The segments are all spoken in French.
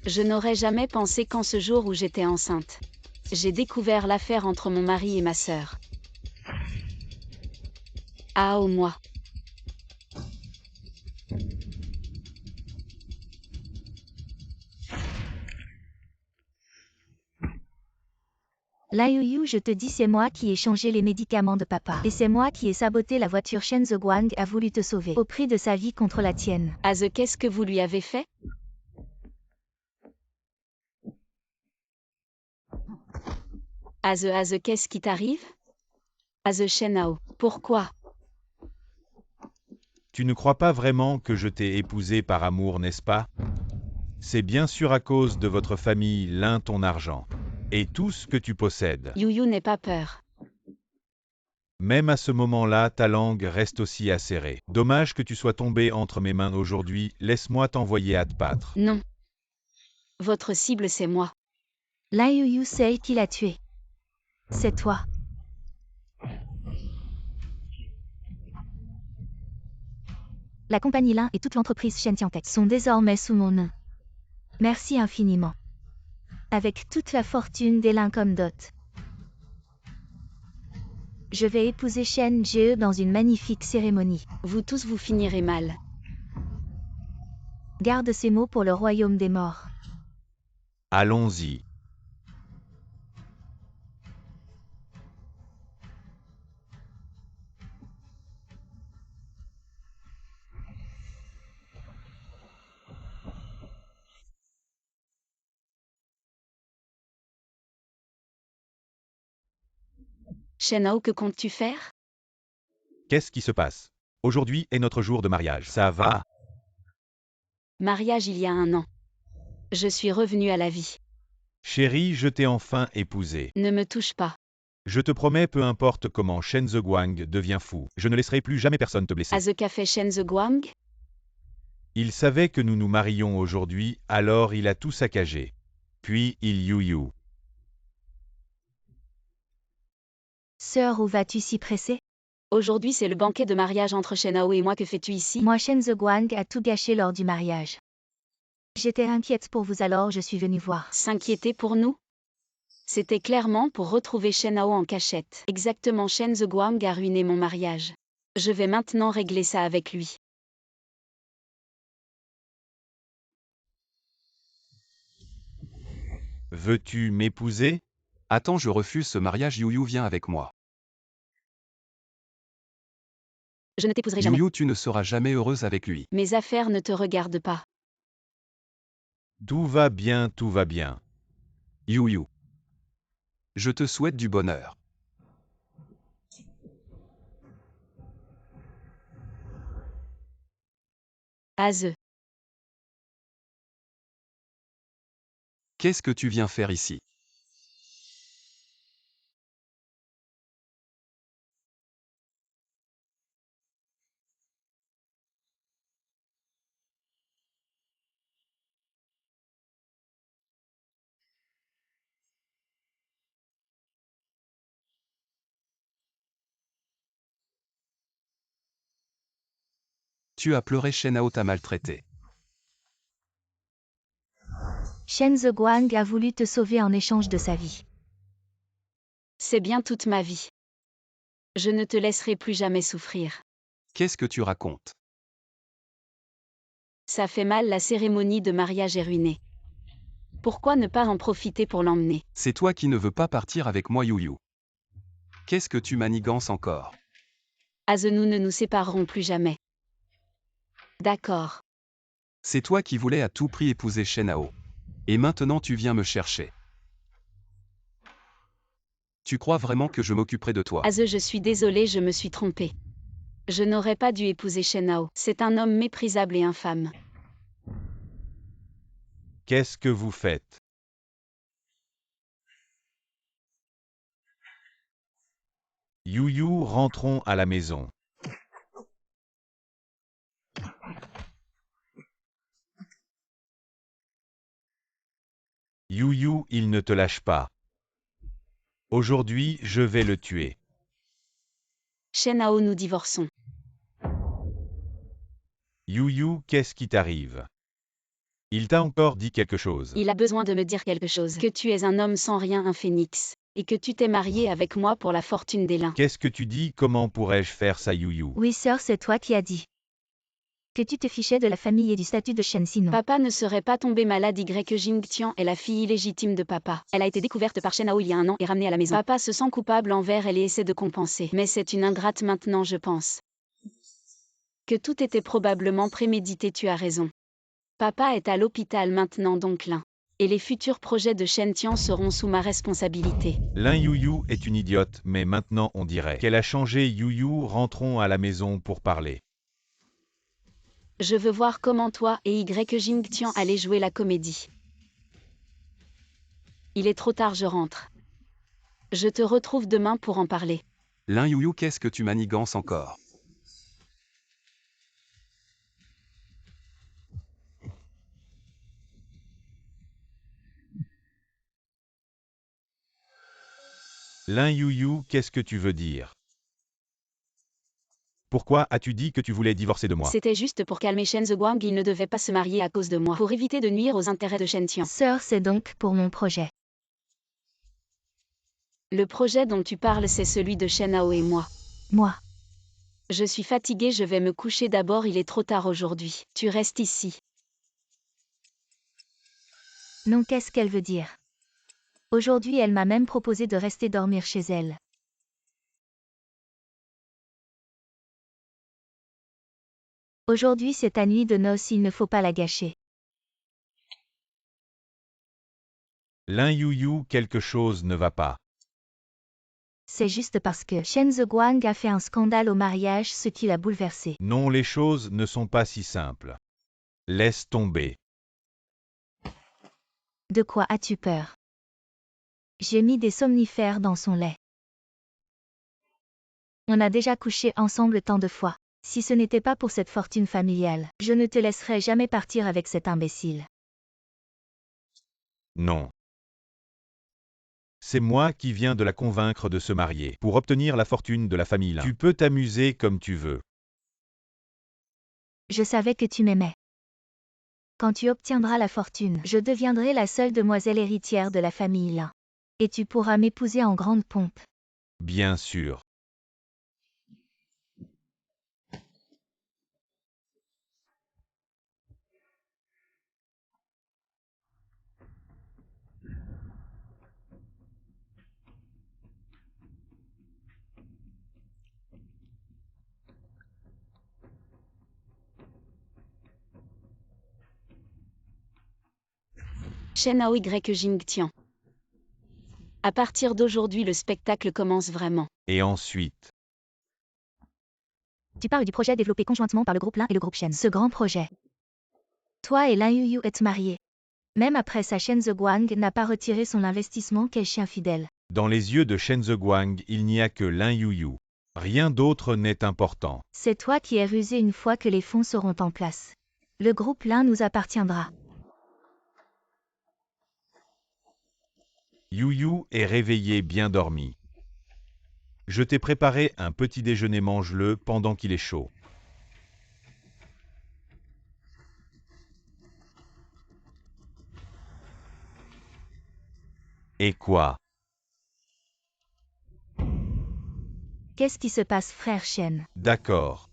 Je n'aurais jamais pensé qu'en ce jour où j'étais enceinte, j'ai découvert l'affaire entre mon mari et ma sœur. Ah oh moi. Là Yuyu, je te dis, c'est moi qui ai changé les médicaments de papa. Et c'est moi qui ai saboté la voiture. Shen Zheguang a voulu te sauver, au prix de sa vie contre la tienne. Aze, qu'est-ce que vous lui avez fait? Aze, qu'est-ce qui t'arrive? Aze Shenao, pourquoi? Tu ne crois pas vraiment que je t'ai épousé par amour, n'est-ce pas? C'est bien sûr à cause de votre famille, l'un ton argent, et tout ce que tu possèdes. Yuyu n'aie pas peur. Même à ce moment-là, ta langue reste aussi acérée. Dommage que tu sois tombé entre mes mains aujourd'hui, laisse-moi t'envoyer à te battre. Non. Votre cible c'est moi. Là Yuyu sait qui l'a tué. C'est toi. La compagnie Lin et toute l'entreprise Shen-Tiantec sont désormais sous mon nom. Merci infiniment. Avec toute la fortune des Lin comme dot. Je vais épouser Shen Jie dans une magnifique cérémonie. Vous tous vous finirez mal. Garde ces mots pour le royaume des morts. Allons-y. Shenao, que comptes-tu faire? Qu'est-ce qui se passe? Aujourd'hui est notre jour de mariage. Ça va? Mariage il y a 1 an. Je suis revenue à la vie. Chérie, je t'ai enfin épousé. Ne me touche pas. Je te promets, peu importe comment Shen Zheguang devient fou, je ne laisserai plus jamais personne te blesser. Aze qu'a fait Shen Zheguang? Il savait que nous nous marions aujourd'hui, alors il a tout saccagé. Puis il Yuyu. Sœur, où vas-tu si pressée? Aujourd'hui c'est le banquet de mariage entre Shenao et moi, que fais-tu ici? Moi Shen Zheguang a tout gâché lors du mariage. J'étais inquiète pour vous, alors je suis venue voir. S'inquiéter pour nous? C'était clairement pour retrouver Shenao en cachette. Exactement, Shen Zheguang a ruiné mon mariage. Je vais maintenant régler ça avec lui. Veux-tu m'épouser? Attends, je refuse ce mariage. Yuyu, viens avec moi. Je ne t'épouserai jamais. Yuyu, tu ne seras jamais heureuse avec lui. Mes affaires ne te regardent pas. Tout va bien, tout va bien. Yuyu. Je te souhaite du bonheur. Aze. Qu'est-ce que tu viens faire ici? Tu as pleuré, Shenao t'a maltraité. Shen Zheguang a voulu te sauver en échange de sa vie. C'est bien toute ma vie. Je ne te laisserai plus jamais souffrir. Qu'est-ce que tu racontes? Ça fait mal, la cérémonie de mariage est ruinée. Pourquoi ne pas en profiter pour l'emmener? C'est toi qui ne veux pas partir avec moi, Yuyu. Qu'est-ce que tu manigances encore? Aze, nous ne nous séparerons plus jamais. D'accord. C'est toi qui voulais à tout prix épouser Shenao. Et maintenant tu viens me chercher. Tu crois vraiment que je m'occuperai de toi? Aze, je suis désolée, je me suis trompée. Je n'aurais pas dû épouser Shenao. C'est un homme méprisable et infâme. Qu'est-ce que vous faites? Yuyu, rentrons à la maison. Yuyu, il ne te lâche pas. Aujourd'hui, je vais le tuer. Shenao, nous divorçons. Yuyu, qu'est-ce qui t'arrive? Il t'a encore dit quelque chose. Il a besoin de me dire quelque chose. Que tu es un homme sans rien, un phénix. Et que tu t'es marié avec moi pour la fortune des lins. Qu'est-ce que tu dis? Comment pourrais-je faire ça, Yuyu? Oui, sœur, c'est toi qui as dit. Que tu te fichais de la famille et du statut de Shen sinon. Papa ne serait pas tombé malade. Jingtian est la fille illégitime de papa. Elle a été découverte par Shen Hao il y a 1 an et ramenée à la maison. Papa se sent coupable envers elle et essaie de compenser. Mais c'est une ingrate maintenant, je pense. Que tout était probablement prémédité, tu as raison. Papa est à l'hôpital maintenant, donc Lin. Et les futurs projets de Shen Tian seront sous ma responsabilité. Lin Yuyu est une idiote, mais maintenant on dirait qu'elle a changé. Yuyu, rentrons à la maison pour parler. Je veux voir comment toi et Jingtian allez jouer la comédie. Il est trop tard, je rentre. Je te retrouve demain pour en parler. Lin Yuyu, qu'est-ce que tu manigances encore? Lin Yuyu, qu'est-ce que tu veux dire? Pourquoi as-tu dit que tu voulais divorcer de moi? C'était juste pour calmer Shen Zheguang, il ne devait pas se marier à cause de moi. Pour éviter de nuire aux intérêts de Shen Tian. Sœur, c'est donc pour mon projet. Le projet dont tu parles, c'est celui de Shen Hao et moi. Moi. Je suis fatiguée, je vais me coucher d'abord, il est trop tard aujourd'hui. Tu restes ici. Non, qu'est-ce qu'elle veut dire? Aujourd'hui, elle m'a même proposé de rester dormir chez elle. Aujourd'hui, c'est ta nuit de noces, il ne faut pas la gâcher. Lin Yuyu, quelque chose ne va pas. C'est juste parce que Shen Zheguang a fait un scandale au mariage, ce qui l'a bouleversé. Non, les choses ne sont pas si simples. Laisse tomber. De quoi as-tu peur? J'ai mis des somnifères dans son lait. On a déjà couché ensemble tant de fois. Si ce n'était pas pour cette fortune familiale, je ne te laisserais jamais partir avec cet imbécile. Non. C'est moi qui viens de la convaincre de se marier pour obtenir la fortune de la famille Lin. Tu peux t'amuser comme tu veux. Je savais que tu m'aimais. Quand tu obtiendras la fortune, je deviendrai la seule demoiselle héritière de la famille Lin. Et tu pourras m'épouser en grande pompe. Bien sûr. Shen Hao Jingtian. À partir d'aujourd'hui, le spectacle commence vraiment. Et ensuite, Tu parles du projet développé conjointement par le groupe Lin et le groupe Shen. Ce grand projet. Toi et Lin Yuyu êtes mariés. Même après ça, Shen Zheguang n'a pas retiré son investissement, quel chien fidèle. dans les yeux de Shen Zheguang, il n'y a que Lin Yuyu. Rien d'autre n'est important. C'est toi qui es rusé une fois que les fonds seront en place. Le groupe Lin nous appartiendra. Yuyu est réveillé bien dormi. Je t'ai préparé un petit déjeuner, mange-le pendant qu'il est chaud. Et quoi? Qu'est-ce qui se passe, frère Shen? D'accord.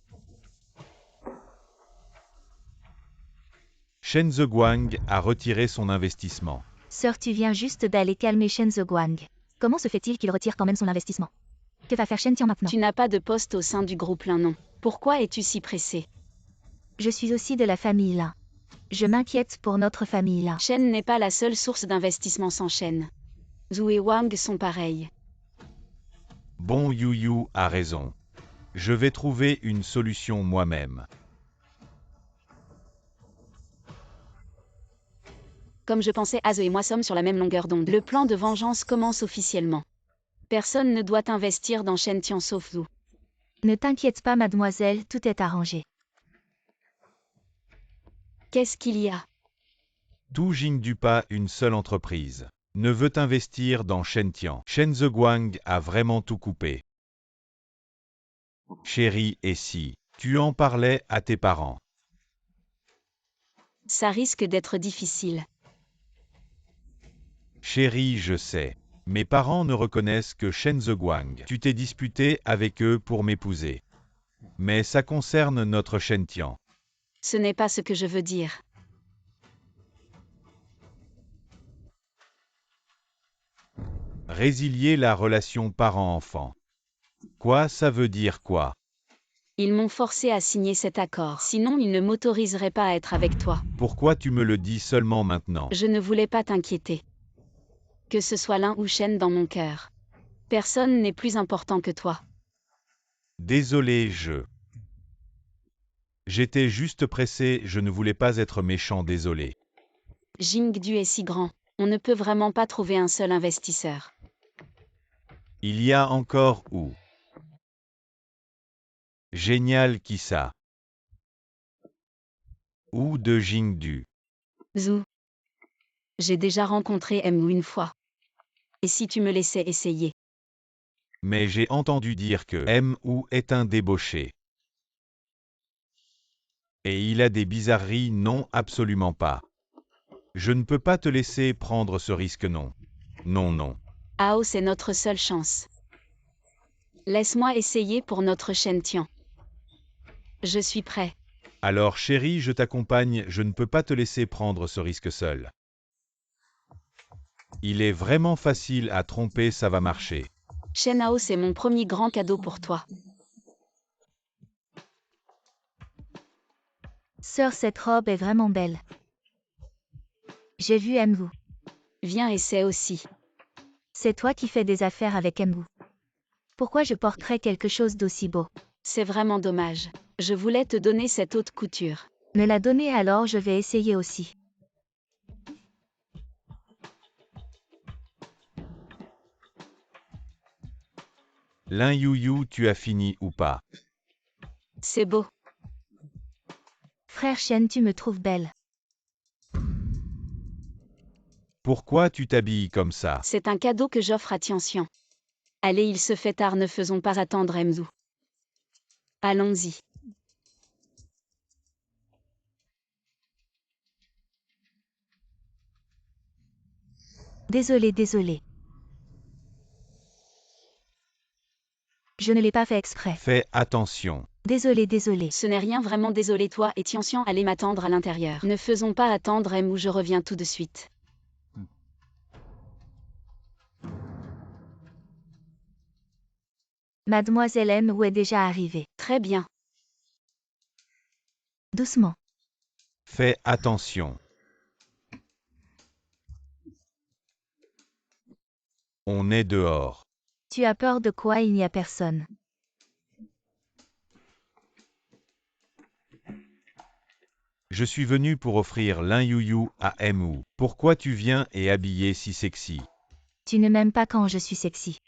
Shen Zheguang a retiré son investissement. Sœur, tu viens juste d'aller calmer Shen Zheguang. Comment se fait-il qu'il retire quand même son investissement? Que va faire Shen Tian maintenant? Tu n'as pas de poste au sein du groupe Lin, non. Pourquoi es-tu si pressé? Je suis aussi de la famille Lin. Je m'inquiète pour notre famille Lin. Shen n'est pas la seule source d'investissement sans Shen. Zhu et Wang sont pareils. Bon, Yuyu a raison. Je vais trouver une solution moi-même. Comme je pensais, Aze et moi sommes sur la même longueur d'onde. Le plan de vengeance commence officiellement. Personne ne doit investir dans Shen Tian sauf Zhu. Ne t'inquiète pas, mademoiselle, tout est arrangé. Qu'est-ce qu'il y a? Tu Jingdu pas une seule entreprise ne veut investir dans Shen Tian. Shen Zheguang a vraiment tout coupé. Chérie, et si tu en parlais à tes parents? Ça risque d'être difficile. Chérie, je sais. Mes parents ne reconnaissent que Shen Zheguang. Tu t'es disputé avec eux pour m'épouser. Mais ça concerne notre Shen Tian. Ce n'est pas ce que je veux dire. Résilier la relation parent-enfant. Quoi, ça veut dire quoi? Ils m'ont forcé à signer cet accord. Sinon, ils ne m'autoriseraient pas à être avec toi. Pourquoi tu me le dis seulement maintenant? Je ne voulais pas t'inquiéter. Que ce soit l'un ou Shen dans mon cœur. Personne n'est plus important que toi. Désolé, J'étais juste pressé, je ne voulais pas être méchant, désolé. Jingdu est si grand. On ne peut vraiment pas trouver un seul investisseur. Il y a encore où? Génial, qui ça? Ou de Jingdu. Zhu. J'ai déjà rencontré Mu une fois. Et si tu me laissais essayer? Mais j'ai entendu dire que Mu est un débauché. Et il a des bizarreries, non, absolument pas. Je ne peux pas te laisser prendre ce risque, non. Non, non. Ao, c'est notre seule chance. Laisse-moi essayer pour notre Shen Tian. Je suis prêt. Alors chérie, je t'accompagne, je ne peux pas te laisser prendre ce risque seul. Il est vraiment facile à tromper, ça va marcher. Shen Ao, c'est mon premier grand cadeau pour toi. Sœur, cette robe est vraiment belle. J'ai vu Mwu. Viens, essaie aussi. C'est toi qui fais des affaires avec Mwu. Pourquoi je porterais quelque chose d'aussi beau? C'est vraiment dommage. Je voulais te donner cette haute couture. Me la donner, alors je vais essayer aussi. Lin Yuyu, tu as fini ou pas? C'est beau. Frère Shen, tu me trouves belle. Pourquoi tu t'habilles comme ça? C'est un cadeau que j'offre à Tianxian. Allez, il se fait tard, ne faisons pas attendre Mzu. Allons-y. Désolé. Je ne l'ai pas fait exprès. Fais attention. Désolé. Ce n'est rien, vraiment désolé, toi et Tianxian, allez m'attendre à l'intérieur. Ne faisons pas attendre Mu, je reviens tout de suite. Mademoiselle Mwu est déjà arrivée. Très bien. Doucement. Fais attention. On est dehors. Tu as peur de quoi? Il n'y a personne. Je suis venu pour offrir Lin Yuyu à Mu. Pourquoi tu viens et habillé si sexy? Tu ne m'aimes pas quand je suis sexy.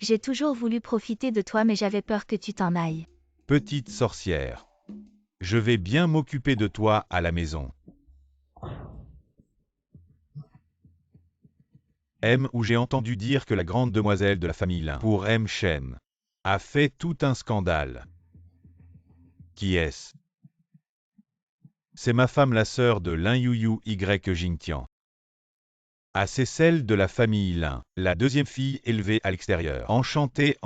J'ai toujours voulu profiter de toi, mais j'avais peur que tu t'en ailles. Petite sorcière. Je vais bien m'occuper de toi à la maison. Où j'ai entendu dire que la grande demoiselle de la famille Lin, pour Shen, a fait tout un scandale. Qui est-ce? C'est ma femme, la sœur de Lin Yuyu Y Jingtian. Ah, c'est celle de la famille Lin, la deuxième fille élevée à l'extérieur. Enchantée.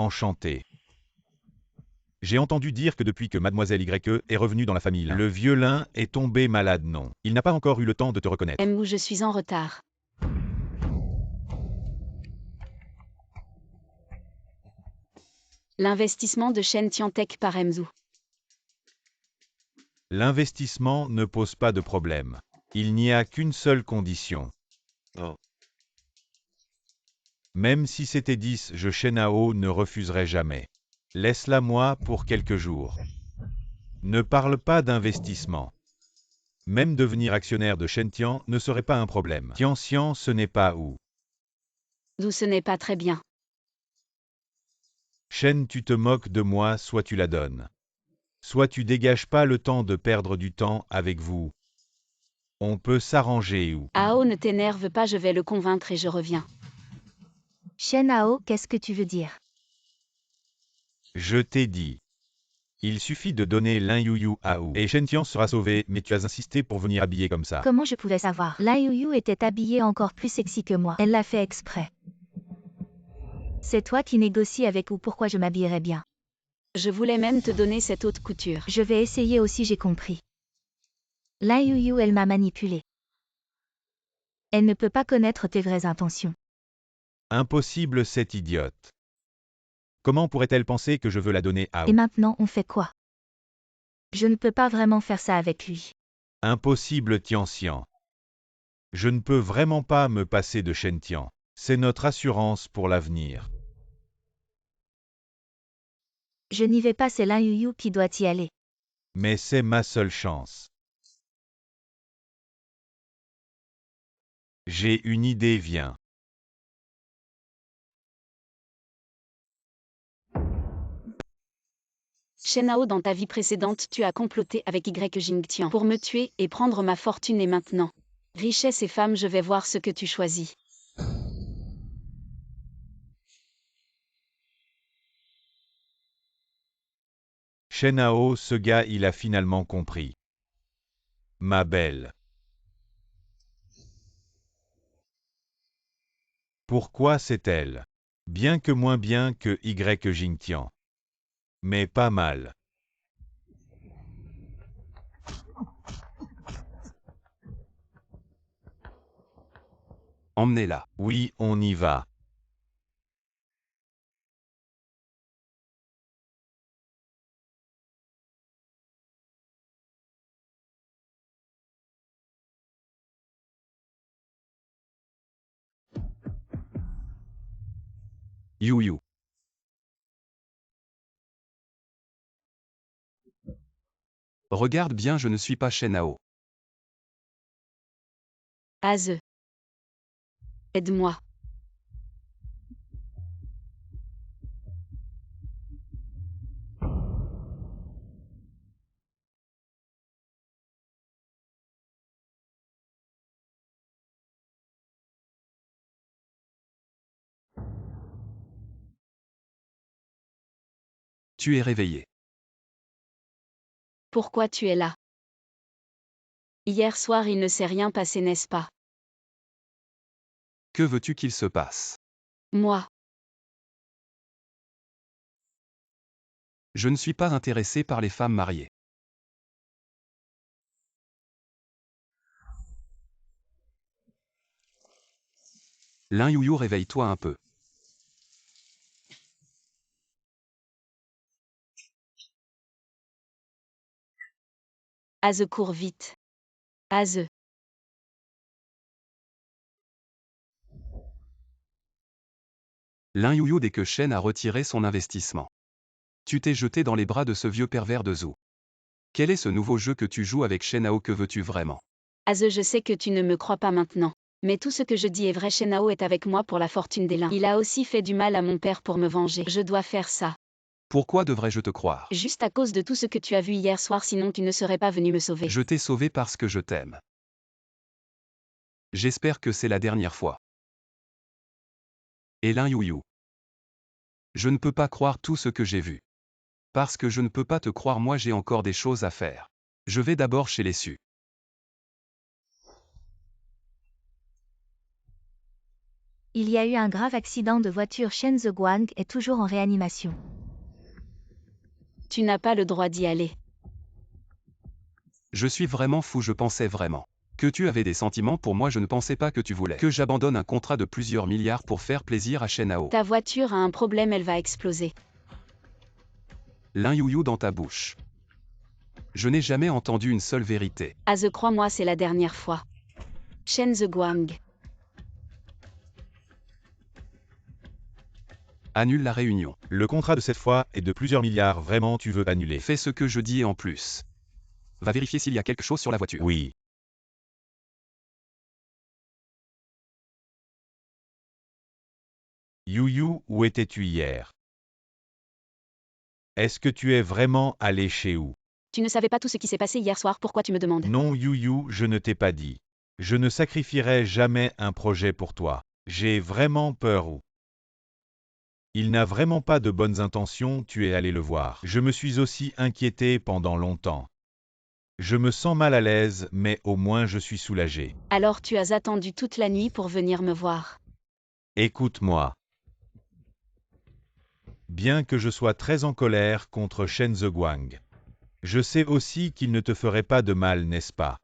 J'ai entendu dire que depuis que mademoiselle Y est revenue dans la famille Lin, le vieux Lin est tombé malade, non. Il n'a pas encore eu le temps de te reconnaître. Mu, je suis en retard. L'investissement de Shen Tiantec par Mzu. L'investissement ne pose pas de problème. Il n'y a qu'une seule condition. Même si c'était 10, je Shenao ne refuserai jamais. Laisse-la moi pour quelques jours. Ne parle pas d'investissement. Même devenir actionnaire de Shen Tian ne serait pas un problème. Tianxian, ce n'est pas où. D'où ce n'est pas très bien. Shen, tu te moques de moi, soit tu la donnes. Soit tu dégages pas le temps de perdre du temps avec vous. On peut s'arranger ou. Ao, ne t'énerve pas, je vais le convaincre et je reviens. Shen Ao, qu'est-ce que tu veux dire? Je t'ai dit. Il suffit de donner Lin Yuyu à Wu. Et Shen Tian sera sauvé, mais tu as insisté pour venir habillé comme ça. Comment je pouvais savoir? Lin Yuyu était habillée encore plus sexy que moi. Elle l'a fait exprès. C'est toi qui négocies avec ou pourquoi je m'habillerais bien. Je voulais même te donner cette haute couture. Je vais essayer aussi, j'ai compris. Lin Yuyu, elle m'a manipulée. Elle ne peut pas connaître tes vraies intentions. Impossible, cette idiote. Comment pourrait-elle penser que je veux la donner à Et Wu? maintenant, on fait quoi? Je ne peux pas vraiment faire ça avec lui. Impossible, Tianxian. Je ne peux vraiment pas me passer de Shen Tian. C'est notre assurance pour l'avenir. Je n'y vais pas, c'est Lin Yuyu qui doit y aller. Mais c'est ma seule chance. J'ai une idée, viens. Shen-Hao, dans ta vie précédente, tu as comploté avec Y Jingtian pour me tuer et prendre ma fortune et maintenant. Richesse et femme, je vais voir ce que tu choisis. Shen-Hao, ce gars, il a finalement compris. Ma belle. Pourquoi c'est elle? Bien que moins bien que Y Jingtian. Mais pas mal. Emmenez-la. Oui, on y va. Yuyu. Regarde bien, je ne suis pas Shen-Hao. Aze. Aide-moi. Tu es réveillé. Pourquoi tu es là? Hier soir, il ne s'est rien passé, n'est-ce pas? Que veux-tu qu'il se passe? Moi. Je ne suis pas intéressé par les femmes mariées. Lin Yuyu, réveille-toi un peu. Aze, cours vite. Aze. Lin Yuyu, dès que Shen a retiré son investissement. Tu t'es jeté dans les bras de ce vieux pervers de Zhou. Quel est ce nouveau jeu que tu joues avec Shen-Hao? Que veux-tu vraiment? Aze, je sais que tu ne me crois pas maintenant. Mais tout ce que je dis est vrai, Shen-Hao est avec moi pour la fortune des Lin. Il a aussi fait du mal à mon père pour me venger. Je dois faire ça. Pourquoi devrais-je te croire? Juste à cause de tout ce que tu as vu hier soir, sinon tu ne serais pas venu me sauver. Je t'ai sauvé parce que je t'aime. J'espère que c'est la dernière fois. Et Lin Yuyu. Je ne peux pas croire tout ce que j'ai vu. Parce que je ne peux pas te croire, moi j'ai encore des choses à faire. Je vais d'abord chez les Su. Il y a eu un grave accident de voiture. Shen Zheguang est toujours en réanimation. Tu n'as pas le droit d'y aller. Je suis vraiment fou, je pensais vraiment que tu avais des sentiments pour moi, je ne pensais pas que tu voulais que j'abandonne un contrat de plusieurs milliards pour faire plaisir à Shen-Hao. Ta voiture a un problème, elle va exploser. Lin Yuyu dans ta bouche. Je n'ai jamais entendu une seule vérité. Aze, crois-moi, c'est la dernière fois. Shen Zheguang. Annule la réunion. Le contrat de cette fois est de plusieurs milliards, vraiment tu veux annuler? Fais ce que je dis et en plus. Va vérifier s'il y a quelque chose sur la voiture. Oui. Yuyu, où étais-tu hier? Est-ce que tu es vraiment allé chez Wu? Tu ne savais pas tout ce qui s'est passé hier soir, pourquoi tu me demandes? Non Yuyu, je ne t'ai pas dit. Je ne sacrifierai jamais un projet pour toi. J'ai vraiment peur Wu. Il n'a vraiment pas de bonnes intentions, tu es allé le voir. Je me suis aussi inquiété pendant longtemps. Je me sens mal à l'aise, mais au moins je suis soulagé. Alors tu as attendu toute la nuit pour venir me voir. Écoute-moi. Bien que je sois très en colère contre Shen Zheguang, je sais aussi qu'il ne te ferait pas de mal, n'est-ce pas?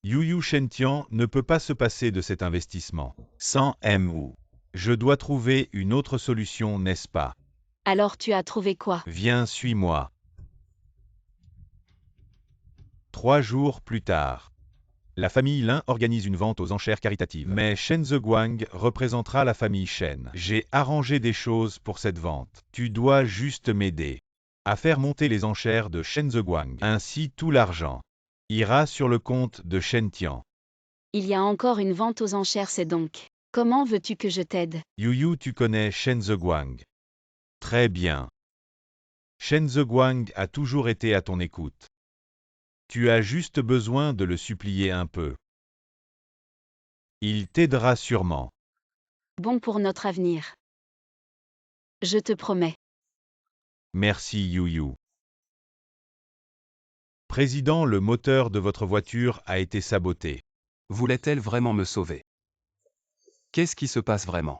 Yu Shentian ne peut pas se passer de cet investissement. Sans Mu. Je dois trouver une autre solution, n'est-ce pas? Alors tu as trouvé quoi? Viens, suis-moi. 3 jours plus tard. La famille Lin organise une vente aux enchères caritatives. Mais Shen Zheguang représentera la famille Shen. J'ai arrangé des choses pour cette vente. Tu dois juste m'aider à faire monter les enchères de Shen Zheguang. Ainsi, tout l'argent ira sur le compte de Shen Tian. Il y a encore une vente aux enchères, c'est donc. Comment veux-tu que je t'aide? Yu, tu connais Shen Zheguang. Très bien. Shen Zheguang a toujours été à ton écoute. Tu as juste besoin de le supplier un peu. Il t'aidera sûrement. Bon pour notre avenir. Je te promets. Merci Yu. Président, le moteur de votre voiture a été saboté. Voulait-elle vraiment me sauver? Qu'est-ce qui se passe vraiment?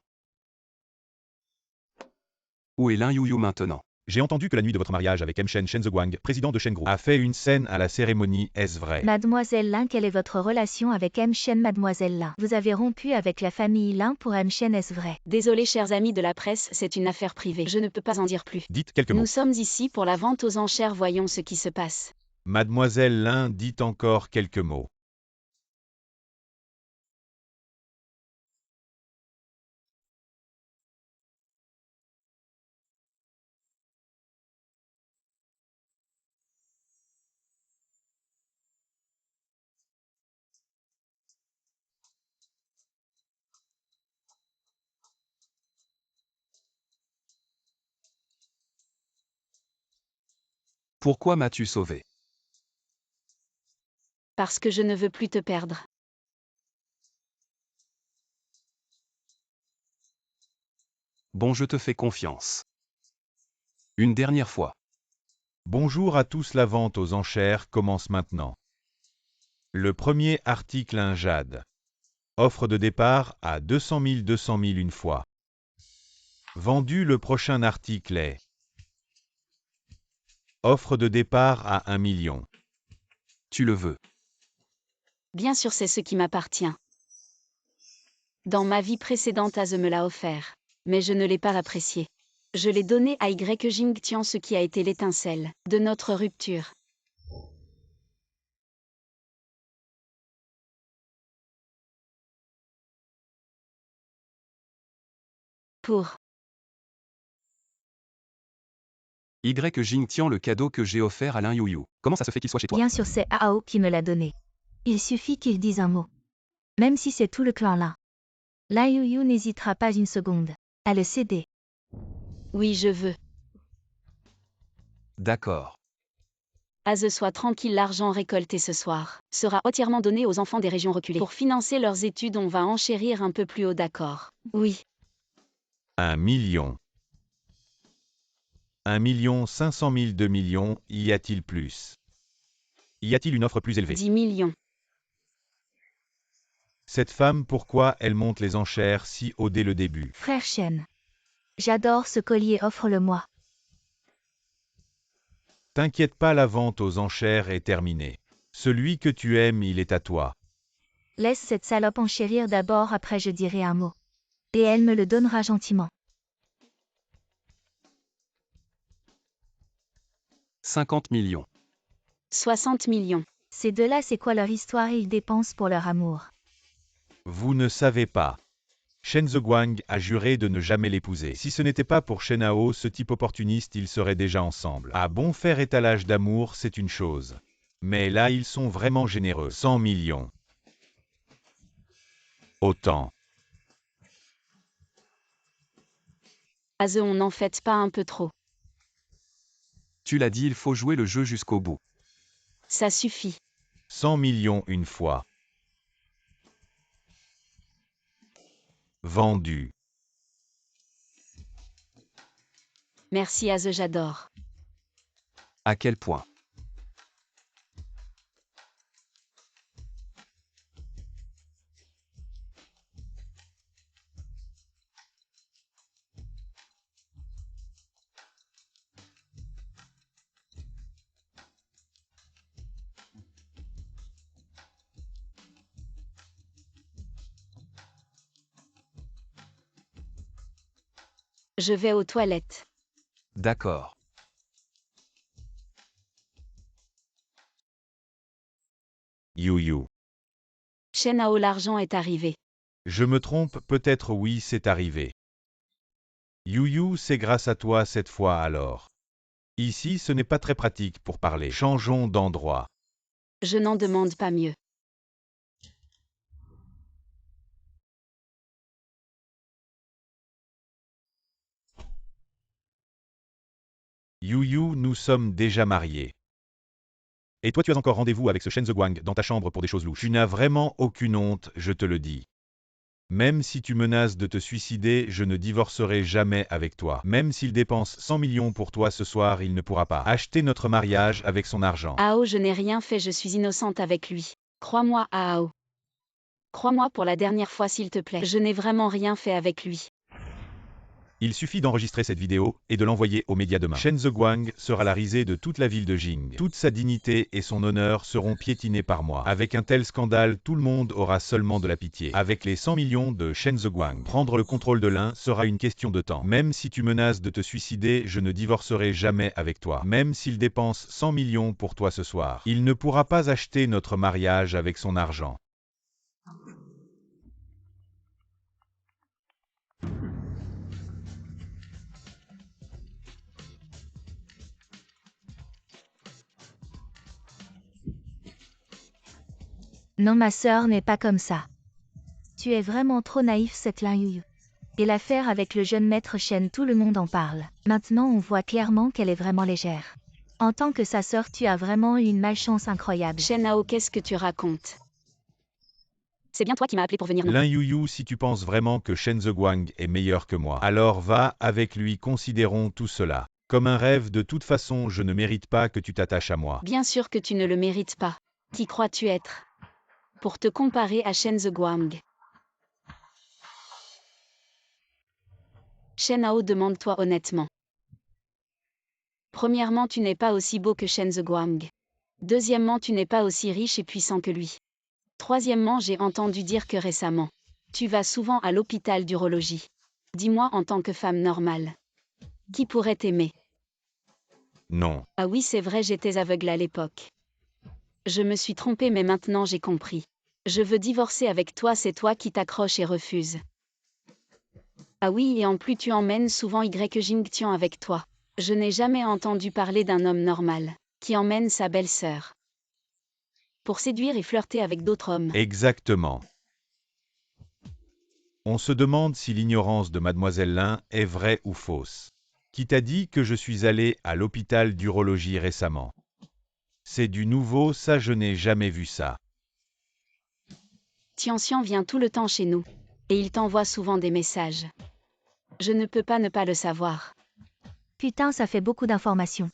Où est Lin Yuyu maintenant? J'ai entendu que la nuit de votre mariage avec M. Shen Zheguang, président de Shen Group, a fait une scène à la cérémonie, est-ce vrai? Mademoiselle Lin, quelle est votre relation avec M. Shen, Mademoiselle Lin? Vous avez rompu avec la famille Lin pour M. Shen, est-ce vrai? Désolé chers amis de la presse, c'est une affaire privée. Je ne peux pas en dire plus. Dites quelques mots. Nous sommes ici pour la vente aux enchères, voyons ce qui se passe. Mademoiselle Lin dit encore quelques mots. Pourquoi m'as-tu sauvé? Parce que je ne veux plus te perdre. Bon, je te fais confiance. Une dernière fois. Bonjour à tous, la vente aux enchères commence maintenant. Le premier article, un jade. Offre de départ à 200 000 une fois. Vendu. Le prochain article est offre de départ à 1 million. Tu le veux. Bien sûr, c'est ce qui m'appartient. Dans ma vie précédente, Az me l'a offert. Mais je ne l'ai pas apprécié. Je l'ai donné à Y Jingtian, ce qui a été l'étincelle de notre rupture. Pour Y Jingtian, le cadeau que j'ai offert à Lin Yuyu. Comment ça se fait qu'il soit chez toi? Bien sûr, c'est Ao qui me l'a donné. Il suffit qu'il dise un mot. Même si c'est tout le clan là. Lin Yuyu n'hésitera pas une seconde à le céder. oui, je veux. D'accord. Az soit tranquille, l'argent récolté ce soir sera entièrement donné aux enfants des régions reculées. Pour financer leurs études, on va enchérir un peu plus haut, d'accord? Oui. 1 million. 1 500 000, 2 millions, y a-t-il plus? Y a-t-il une offre plus élevée? 10 millions. Cette femme, pourquoi elle monte les enchères si haut dès le début? Frère Shen. J'adore ce collier, offre-le-moi. T'inquiète pas, la vente aux enchères est terminée. Celui que tu aimes, il est à toi. Laisse cette salope enchérir d'abord, après je dirai un mot. Et elle me le donnera gentiment. 50 millions. 60 millions. Ces deux-là, c'est quoi leur histoire? Ils dépensent pour leur amour. Vous ne savez pas. Shen Zheguang a juré de ne jamais l'épouser. Si ce n'était pas pour Shen Hao, ce type opportuniste, ils seraient déjà ensemble. Ah bon, faire étalage d'amour, c'est une chose. Mais là, ils sont vraiment généreux. 100 millions. Autant. Az, on n'en fait pas un peu trop. Tu l'as dit, il faut jouer le jeu jusqu'au bout. Ça suffit. 100 millions une fois. Vendu. Merci à The, j'adore. À quel point? Je vais aux toilettes. D'accord. You. Shen-Hao, l'argent est arrivé. Je me trompe, peut-être oui, c'est arrivé. You, c'est grâce à toi cette fois alors. Ici, ce n'est pas très pratique pour parler. Changeons d'endroit. Je n'en demande pas mieux. You, nous sommes déjà mariés. Et toi, tu as encore rendez-vous avec ce Shen Zheguang dans ta chambre pour des choses louches. Tu n'as vraiment aucune honte, je te le dis. Même si tu menaces de te suicider, je ne divorcerai jamais avec toi. Même s'il dépense 100 millions pour toi ce soir, il ne pourra pas acheter notre mariage avec son argent. Ao, je n'ai rien fait, je suis innocente avec lui. Crois-moi, Ao. Crois-moi pour la dernière fois s'il te plaît. Je n'ai vraiment rien fait avec lui. Il suffit d'enregistrer cette vidéo et de l'envoyer aux médias demain. Shen Zheguang sera la risée de toute la ville de Jing. Toute sa dignité et son honneur seront piétinés par moi. Avec un tel scandale, tout le monde aura seulement de la pitié. Avec les 100 millions de Shen Zheguang, prendre le contrôle de l'un sera une question de temps. Même si tu menaces de te suicider, je ne divorcerai jamais avec toi. Même s'il dépense 100 millions pour toi ce soir, il ne pourra pas acheter notre mariage avec son argent. Non, ma sœur n'est pas comme ça. Tu es vraiment trop naïf, cette Lin Yu. Et l'affaire avec le jeune maître Shen, tout le monde en parle. Maintenant, on voit clairement qu'elle est vraiment légère. En tant que sa sœur, tu as vraiment eu une malchance incroyable. Shen-Hao, qu'est-ce que tu racontes? C'est bien toi qui m'as appelé pour venir, non? Lin You, si tu penses vraiment que Shen Zheguang est meilleur que moi, alors va avec lui, considérons tout cela comme un rêve. De toute façon, je ne mérite pas que tu t'attaches à moi. Bien sûr que tu ne le mérites pas. Qui crois-tu être? Pour te comparer à Shen Zheguang. Shen-Hao, demande-toi honnêtement. Premièrement, tu n'es pas aussi beau que Shen Zheguang. Deuxièmement, tu n'es pas aussi riche et puissant que lui. Troisièmement, j'ai entendu dire que récemment, tu vas souvent à l'hôpital d'urologie. Dis-moi, en tant que femme normale, qui pourrait t'aimer? Non. Ah oui, c'est vrai, j'étais aveugle à l'époque. Je me suis trompée, mais maintenant j'ai compris. Je veux divorcer avec toi, c'est toi qui t'accroches et refuses. Ah oui, et en plus tu emmènes souvent Jingtian avec toi. Je n'ai jamais entendu parler d'un homme normal, qui emmène sa belle-sœur pour séduire et flirter avec d'autres hommes. Exactement. On se demande si l'ignorance de Mademoiselle Lin est vraie ou fausse. Qui t'a dit que je suis allé à l'hôpital d'urologie récemment? C'est du nouveau, ça, je n'ai jamais vu ça. Tianxian vient tout le temps chez nous. Et il t'envoie souvent des messages. Je ne peux pas ne pas le savoir. Putain, ça fait beaucoup d'informations.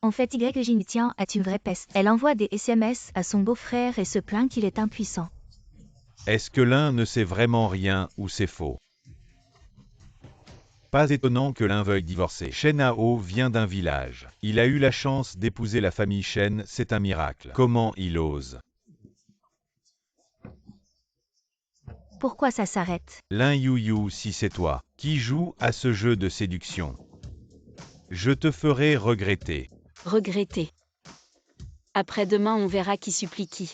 En fait, Jingtian a une vraie peste. Elle envoie des SMS à son beau-frère et se plaint qu'il est impuissant. Est-ce que l'un ne sait vraiment rien ou c'est faux? Pas étonnant que l'un veuille divorcer. Shen Hao vient d'un village. Il a eu la chance d'épouser la famille Shen, c'est un miracle. Comment il ose? Pourquoi ça s'arrête? Lin You, si c'est toi qui joues à ce jeu de séduction, je te ferai regretter. Regretter. Après-demain, on verra qui supplie qui.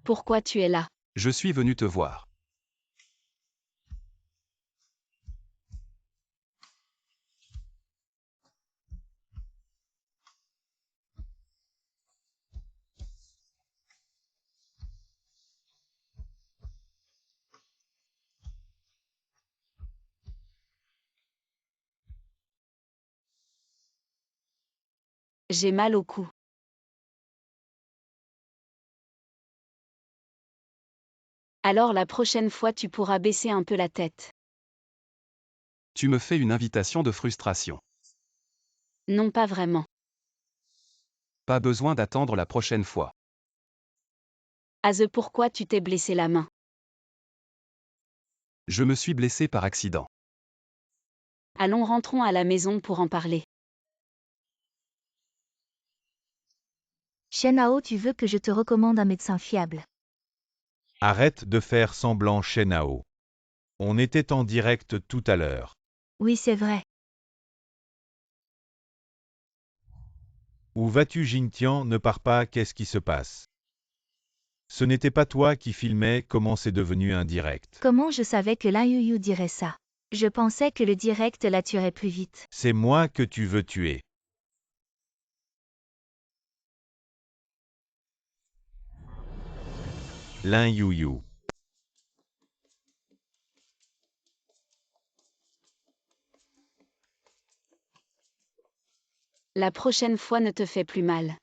Pourquoi tu es là? Je suis venu te voir. J'ai mal au cou. Alors la prochaine fois tu pourras baisser un peu la tête. Tu me fais une invitation de frustration. Non, pas vraiment. Pas besoin d'attendre la prochaine fois. Pourquoi tu t'es blessé la main? Je me suis blessé par accident. Allons, rentrons à la maison pour en parler. Shen-Hao, tu veux que je te recommande un médecin fiable? Arrête de faire semblant, Shen-Hao. On était en direct tout à l'heure. Oui, c'est vrai. Où vas-tu, Jingtian? Ne pars pas, qu'est-ce qui se passe? Ce n'était pas toi qui filmais, comment c'est devenu un direct? Comment je savais que Lin Yuyu dirait ça? Je pensais que le direct la tuerait plus vite. C'est moi que tu veux tuer. Lin Yuyu. La prochaine fois ne te fais plus mal.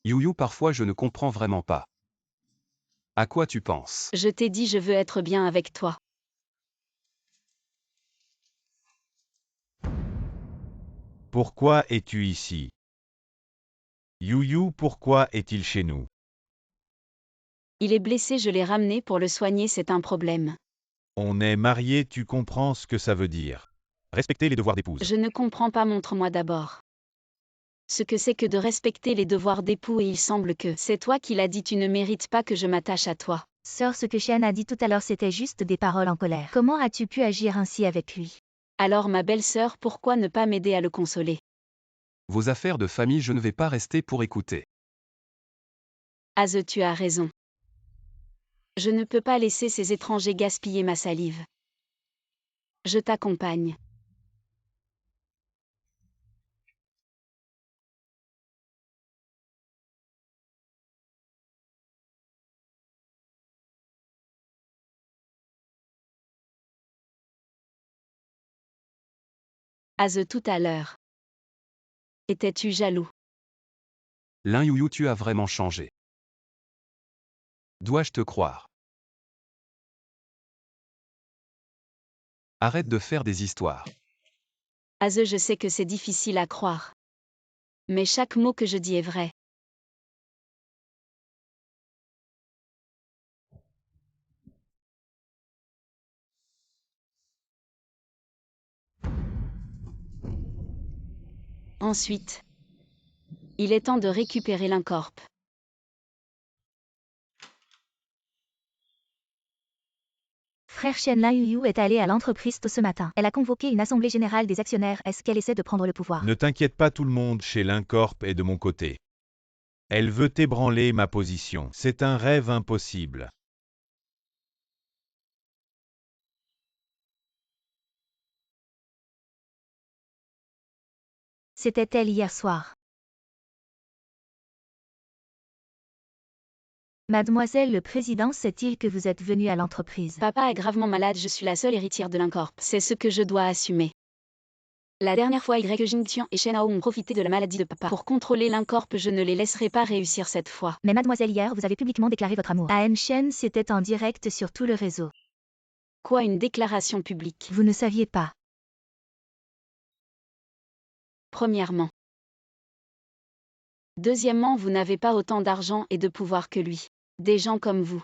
Yuyu, parfois je ne comprends vraiment pas. À quoi tu penses? Je t'ai dit je veux être bien avec toi. Pourquoi es-tu ici? Yuyu, pourquoi est-il chez nous? Il est blessé, je l'ai ramené pour le soigner, c'est un problème. On est mariés, tu comprends ce que ça veut dire. Respecter les devoirs d'épouse. Je ne comprends pas, montre-moi d'abord. Ce que c'est que de respecter les devoirs d'époux, et il semble que c'est toi qui l'as dit, tu ne mérites pas que je m'attache à toi. Sœur, ce que Shen a dit tout à l'heure, c'était juste des paroles en colère. Comment as-tu pu agir ainsi avec lui? Alors ma belle-sœur, pourquoi ne pas m'aider à le consoler? Vos affaires de famille, je ne vais pas rester pour écouter. Tu as raison. Je ne peux pas laisser ces étrangers gaspiller ma salive. Je t'accompagne. Tout à l'heure. Étais-tu jaloux? Lin Yuyu, tu as vraiment changé. Dois-je te croire? Arrête de faire des histoires. Je sais que c'est difficile à croire. Mais chaque mot que je dis est vrai. Ensuite, il est temps de récupérer l'Incorp. Frère Shen, Lin Yuyu est allée à l'entreprise tôt ce matin. Elle a convoqué une assemblée générale des actionnaires. Est-ce qu'elle essaie de prendre le pouvoir? Ne t'inquiète pas, tout le monde chez l'Incorp est de mon côté. Elle veut ébranler ma position. C'est un rêve impossible. C'était elle hier soir. Mademoiselle le Président, sait-il que vous êtes venue à l'entreprise? Papa est gravement malade, je suis la seule héritière de l'Incorp. C'est ce que je dois assumer. La dernière fois, Jingtian et Shen-Hao ont profité de la maladie de papa. Pour contrôler l'Incorp, je ne les laisserai pas réussir cette fois. Mais mademoiselle, hier, vous avez publiquement déclaré votre amour à Shen, c'était en direct sur tout le réseau. Quoi, une déclaration publique? Vous ne saviez pas. Premièrement. Deuxièmement, vous n'avez pas autant d'argent et de pouvoir que lui. Des gens comme vous.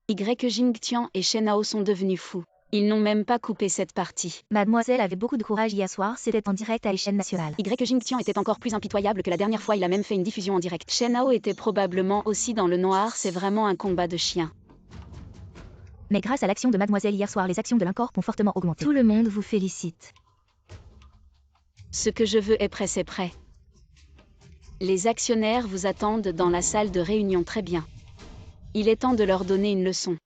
Jingtian et Shen-Hao sont devenus fous. Ils n'ont même pas coupé cette partie. Mademoiselle avait beaucoup de courage hier soir, c'était en direct à l'échelle nationale. Jingtian était encore plus impitoyable que la dernière fois, il a même fait une diffusion en direct. Shen-Hao était probablement aussi dans le noir, c'est vraiment un combat de chiens. Mais grâce à l'action de mademoiselle hier soir, les actions de l'Incorp ont fortement augmenté. Tout le monde vous félicite. Ce que je veux est prêt, c'est prêt. Les actionnaires vous attendent dans la salle de réunion. Très bien. Il est temps de leur donner une leçon.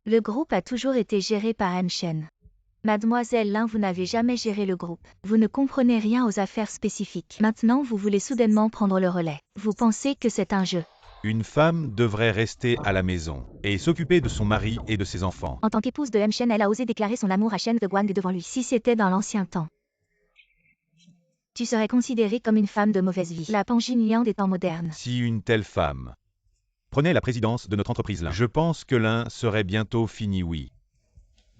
Le groupe a toujours été géré par M. Shen. Mademoiselle Lin, vous n'avez jamais géré le groupe. Vous ne comprenez rien aux affaires spécifiques. Maintenant, vous voulez soudainement prendre le relais. Vous pensez que c'est un jeu. Une femme devrait rester à la maison et s'occuper de son mari et de ses enfants. En tant qu'épouse de M. Shen, elle a osé déclarer son amour à Shen de Guang devant lui. Si c'était dans l'ancien temps, tu serais considérée comme une femme de mauvaise vie. La Panjin des temps modernes. Si une telle femme prenait la présidence de notre entreprise Lin, je pense que Lin serait bientôt fini, oui.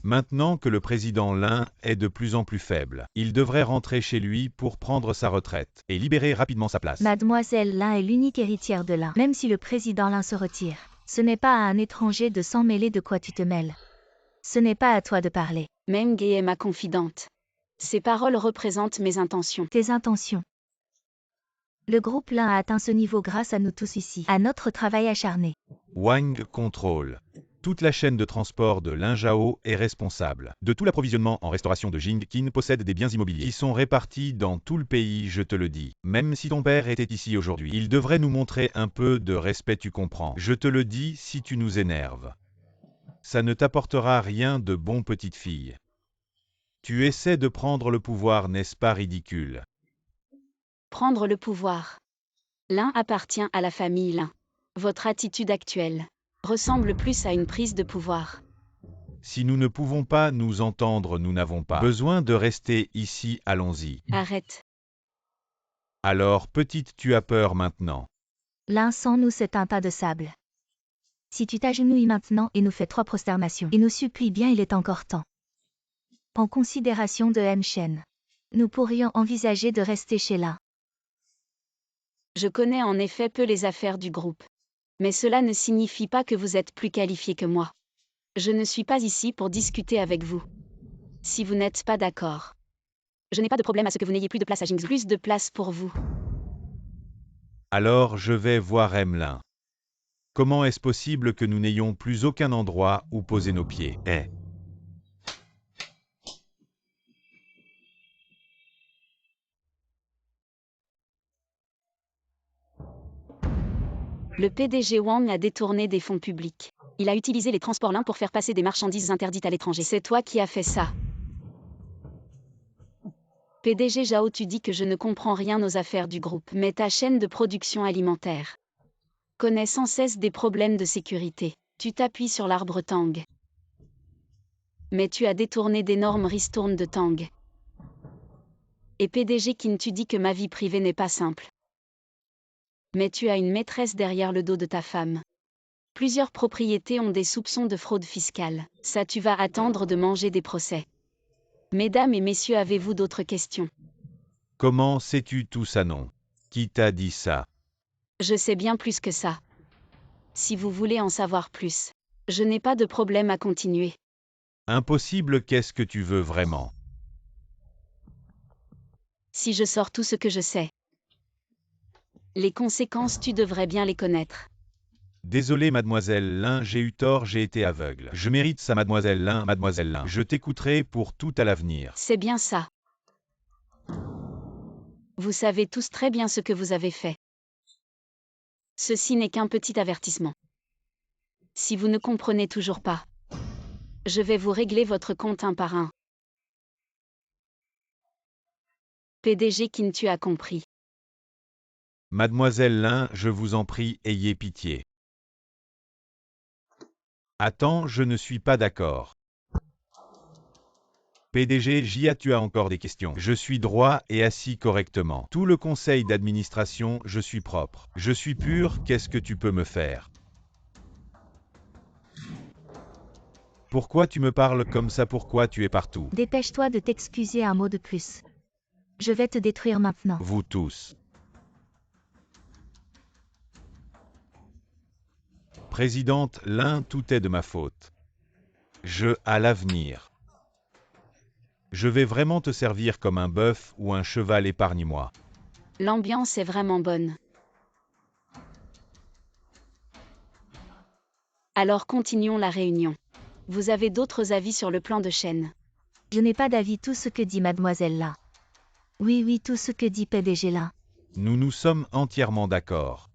Maintenant que le président Lin est de plus en plus faible, il devrait rentrer chez lui pour prendre sa retraite et libérer rapidement sa place. Mademoiselle Lin est l'unique héritière de Lin. Même si le président Lin se retire, ce n'est pas à un étranger de s'en mêler. De quoi tu te mêles? Ce n'est pas à toi de parler. Meng Ge est ma confidente. Ces paroles représentent mes intentions. Tes intentions. Le groupe Lin a atteint ce niveau grâce à nous tous ici, à notre travail acharné. Wang contrôle toute la chaîne de transport de Lin Zhao est responsable de tout l'approvisionnement en restauration de Jingqin, possède des biens immobiliers qui sont répartis dans tout le pays, je te le dis. Même si ton père était ici aujourd'hui, il devrait nous montrer un peu de respect, tu comprends. Je te le dis si tu nous énerves. Ça ne t'apportera rien de bon, petite fille. Tu essaies de prendre le pouvoir, n'est-ce pas ridicule? Prendre le pouvoir. L'un appartient à la famille Lin. Votre attitude actuelle ressemble plus à une prise de pouvoir. Si nous ne pouvons pas nous entendre, nous n'avons pas besoin de rester ici, allons-y. Arrête. Alors, petite, tu as peur maintenant. L'un sans nous, c'est un tas de sable. Si tu t'agenouilles maintenant et nous fais 3 prosternations, et nous supplie bien, il est encore temps. En considération de M. Shen, nous pourrions envisager de rester chez Lin. Je connais en effet peu les affaires du groupe. Mais cela ne signifie pas que vous êtes plus qualifié que moi. Je ne suis pas ici pour discuter avec vous. Si vous n'êtes pas d'accord, je n'ai pas de problème à ce que vous n'ayez plus de place à Jing's, plus de place pour vous. Alors je vais voir Lin. Comment est-ce possible que nous n'ayons plus aucun endroit où poser nos pieds? Le PDG Wang a détourné des fonds publics. Il a utilisé les transports Lin pour faire passer des marchandises interdites à l'étranger. C'est toi qui as fait ça. PDG Zhao, tu dis que je ne comprends rien aux affaires du groupe, mais ta chaîne de production alimentaire connaît sans cesse des problèmes de sécurité. Tu t'appuies sur l'arbre Tang. Mais tu as détourné d'énormes ristournes de Tang. Et PDG Qin, tu dis que ma vie privée n'est pas simple. Mais tu as une maîtresse derrière le dos de ta femme. Plusieurs propriétés ont des soupçons de fraude fiscale. Ça, tu vas attendre de manger des procès. Mesdames et messieurs, avez-vous d'autres questions? Comment sais-tu tout ça, non? Qui t'a dit ça? Je sais bien plus que ça. Si vous voulez en savoir plus, je n'ai pas de problème à continuer. Impossible, qu'est-ce que tu veux vraiment? Si je sors tout ce que je sais, les conséquences, tu devrais bien les connaître. Désolé, mademoiselle Lin, j'ai eu tort, j'ai été aveugle. Je mérite ça, mademoiselle Lin, mademoiselle Lin. Je t'écouterai pour tout à l'avenir. C'est bien ça. Vous savez tous très bien ce que vous avez fait. Ceci n'est qu'un petit avertissement. Si vous ne comprenez toujours pas, je vais vous régler votre compte un par un. PDG Qin, tu as compris. Mademoiselle Lin, je vous en prie, ayez pitié. Attends, je ne suis pas d'accord. PDG Jia, tu as encore des questions. Je suis droit et assis correctement. Tout le conseil d'administration, je suis propre. Je suis pur, qu'est-ce que tu peux me faire? Pourquoi tu me parles comme ça? Pourquoi tu es partout? Dépêche-toi de t'excuser un mot de plus. Je vais te détruire maintenant. Vous tous. Présidente Lin, tout est de ma faute. À l'avenir. Je vais vraiment te servir comme un bœuf ou un cheval, épargne-moi. L'ambiance est vraiment bonne. Alors continuons la réunion. Vous avez d'autres avis sur le plan de Shen? Je n'ai pas d'avis tout ce que dit mademoiselle là. Oui, tout ce que dit PDG là. Nous nous sommes entièrement d'accord.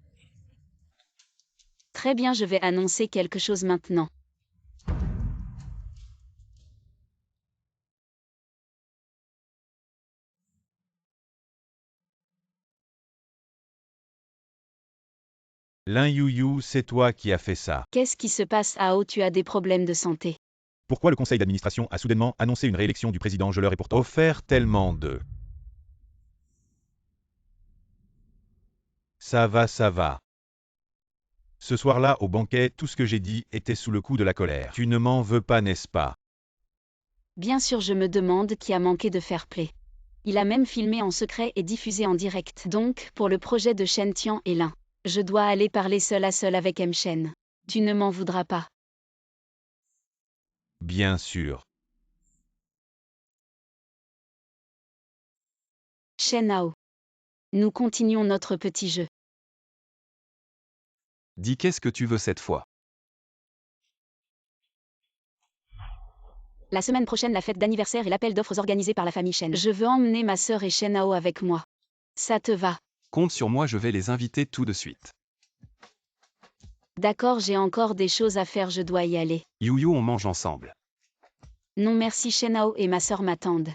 Très bien, je vais annoncer quelque chose maintenant. Lin Yuyu, c'est toi qui as fait ça. Qu'est-ce qui se passe, Ao? Tu as des problèmes de santé? Pourquoi le conseil d'administration a soudainement annoncé une réélection du président? Je leur ai pourtant offert tellement de... Ça va. Ce soir-là, au banquet, tout ce que j'ai dit était sous le coup de la colère. Tu ne m'en veux pas, n'est-ce pas? Bien sûr, je me demande qui a manqué de fair play. Il a même filmé en secret et diffusé en direct. Donc, pour le projet de Shen Tian et Lin, je dois aller parler seul à seul avec M. Shen. Tu ne m'en voudras pas. Bien sûr. Shen Ao. Nous continuons notre petit jeu. Dis qu'est-ce que tu veux cette fois? La semaine prochaine, la fête d'anniversaire et l'appel d'offres organisé par la famille Shen. Je veux emmener ma sœur et Shen Ao avec moi. Ça te va? Compte sur moi, je vais les inviter tout de suite. D'accord, j'ai encore des choses à faire, je dois y aller. Yuyu, on mange ensemble. Non merci, Shen Ao et ma sœur m'attendent.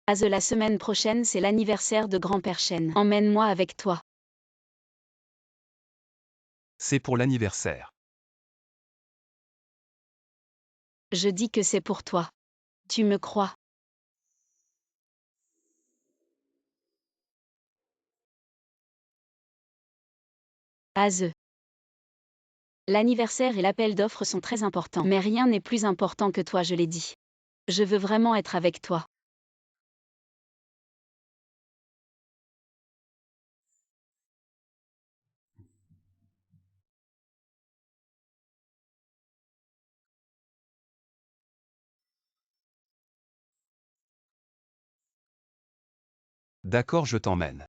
La semaine prochaine, c'est l'anniversaire de grand-père Shen. Emmène-moi avec toi. C'est pour l'anniversaire. Je dis que c'est pour toi. Tu me crois? L'anniversaire et l'appel d'offres sont très importants, mais rien n'est plus important que toi, je l'ai dit. Je veux vraiment être avec toi. D'accord, je t'emmène.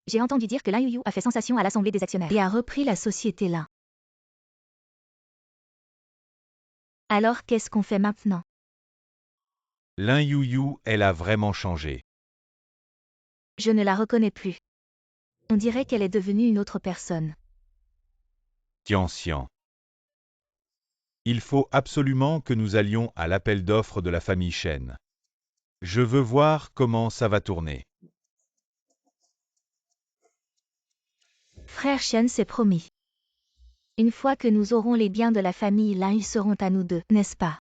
J'ai entendu dire que Lin Yuyu a fait sensation à l'Assemblée des actionnaires et a repris la société là. Alors qu'est-ce qu'on fait maintenant? Lin Yuyu, elle a vraiment changé. Je ne la reconnais plus. On dirait qu'elle est devenue une autre personne. Xian. Il faut absolument que nous allions à l'appel d'offres de la famille Shen. Je veux voir comment ça va tourner. Frère Shen s'est promis. Une fois que nous aurons les biens de la famille Lin, ils seront à nous deux, n'est-ce pas?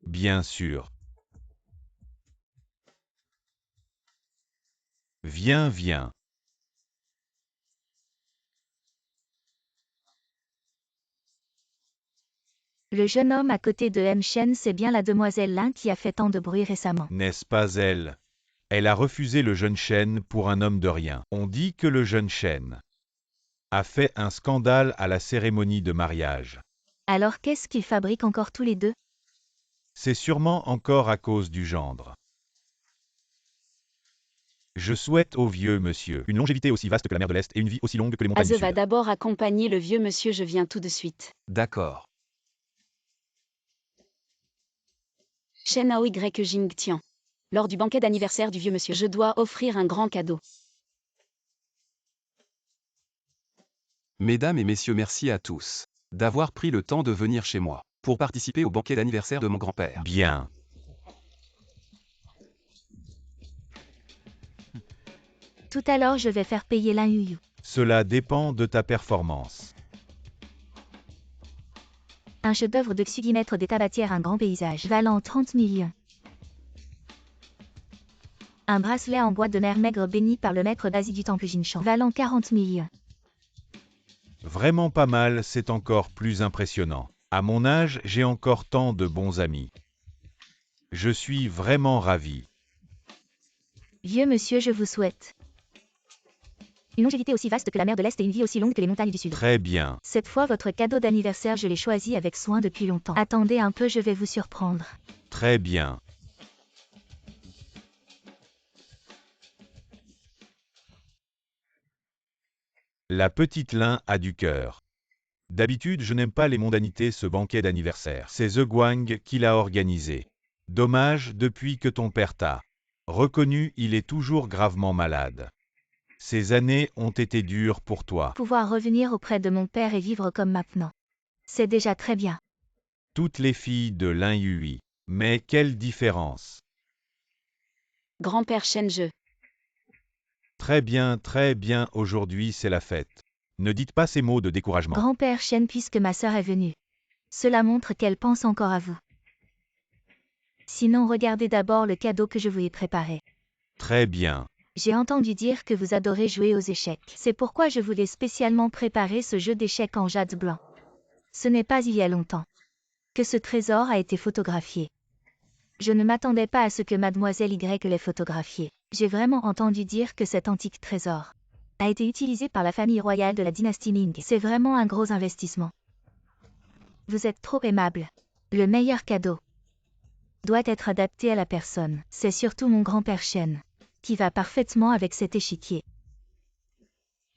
Bien sûr. Viens. Le jeune homme à côté de M. Shen, c'est bien la demoiselle Lin qui a fait tant de bruit récemment. N'est-ce pas elle? Elle a refusé le jeune Shen pour un homme de rien. On dit que le jeune Shen a fait un scandale à la cérémonie de mariage. Alors qu'est-ce qu'ils fabriquent encore tous les deux? C'est sûrement encore à cause du gendre. Je souhaite au vieux monsieur une longévité aussi vaste que la mer de l'Est et une vie aussi longue que les montagnes du Va Sud. d'abord accompagner le vieux monsieur, je viens tout de suite. D'accord. Shen Ao Y Jingtian. Lors du banquet d'anniversaire du vieux monsieur, je dois offrir un grand cadeau. Mesdames et messieurs, merci à tous d'avoir pris le temps de venir chez moi pour participer au banquet d'anniversaire de mon grand-père. Bien. Tout à l'heure, je vais faire payer Lin Yuyu. Cela dépend de ta performance. Un chef-d'œuvre de Xugi, maître des tabatières, un grand paysage, valant 30 millions. Un bracelet en bois de mer maigre béni par le maître d'Asie du temple Jinshan, valant 40 millions. Vraiment pas mal, c'est encore plus impressionnant. À mon âge, j'ai encore tant de bons amis. Je suis vraiment ravi. Vieux monsieur, je vous souhaite Une longévité aussi vaste que la mer de l'Est et une vie aussi longue que les montagnes du Sud. Très bien. Cette fois, votre cadeau d'anniversaire, je l'ai choisi avec soin depuis longtemps. Attendez un peu, je vais vous surprendre. Très bien. La petite Lin a du cœur. D'habitude, je n'aime pas les mondanités, ce banquet d'anniversaire. C'est The Guang qui l'a organisé. Dommage, depuis que ton père t'a reconnu, il est toujours gravement malade. Ces années ont été dures pour toi. Pouvoir revenir auprès de mon père et vivre comme maintenant. C'est déjà très bien. Toutes les filles de Lin Yui. Mais quelle différence! Grand-père Shen, Très bien, aujourd'hui c'est la fête. Ne dites pas ces mots de découragement. Grand-père Shen, puisque ma sœur est venue. Cela montre qu'elle pense encore à vous. Sinon, regardez d'abord le cadeau que je vous ai préparé. Très bien. J'ai entendu dire que vous adorez jouer aux échecs. C'est pourquoi je vous ai spécialement préparé ce jeu d'échecs en jade blanc. Ce n'est pas il y a longtemps que ce trésor a été photographié. Je ne m'attendais pas à ce que Mademoiselle Y l'ait photographié. J'ai vraiment entendu dire que cet antique trésor a été utilisé par la famille royale de la dynastie Ming. C'est vraiment un gros investissement. Vous êtes trop aimable. Le meilleur cadeau doit être adapté à la personne. C'est surtout mon grand-père Shen qui va parfaitement avec cet échiquier.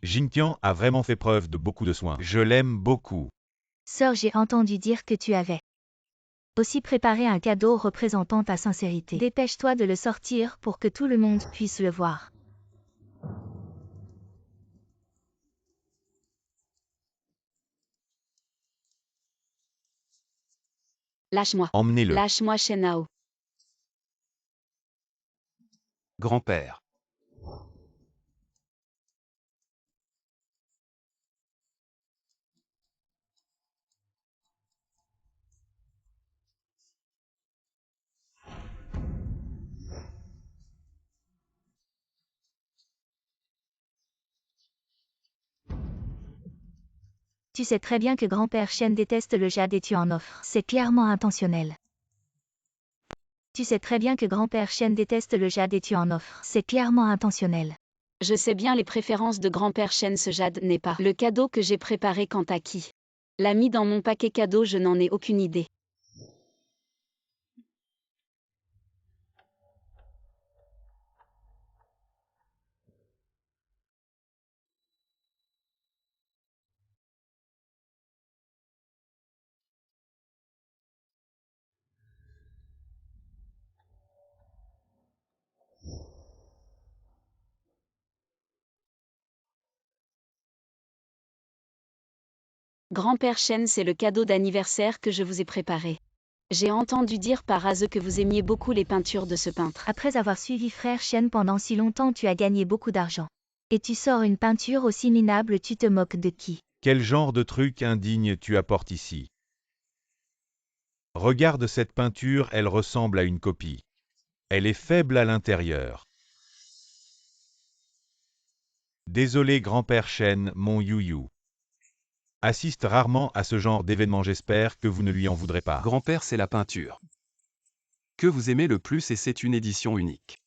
Jingtian a vraiment fait preuve de beaucoup de soin. Je l'aime beaucoup. Sœur, j'ai entendu dire que tu avais aussi préparé un cadeau représentant ta sincérité. Dépêche-toi de le sortir pour que tout le monde puisse le voir. Lâche-moi. Emmenez-le. Lâche-moi, Shen Hao. Grand-père. Tu sais très bien que grand-père Shen déteste le jade et tu en offres. C'est clairement intentionnel. Tu sais très bien que grand-père Shen déteste le jade et tu en offres. C'est clairement intentionnel. Je sais bien les préférences de grand-père Shen, ce jade n'est pas le cadeau que j'ai préparé quant à qui l'a mis dans mon paquet cadeau, je n'en ai aucune idée. Grand-père Shen, c'est le cadeau d'anniversaire que je vous ai préparé. J'ai entendu dire par Aze que vous aimiez beaucoup les peintures de ce peintre. Après avoir suivi frère Shen pendant si longtemps, tu as gagné beaucoup d'argent. Et tu sors une peinture aussi minable, tu te moques de qui? Quel genre de truc indigne tu apportes ici? Regarde cette peinture, elle ressemble à une copie. Elle est faible à l'intérieur. Désolé grand-père Shen, mon Yuyu assiste rarement à ce genre d'événement, j'espère que vous ne lui en voudrez pas. Grand-père, c'est la peinture que vous aimez le plus et c'est une édition unique.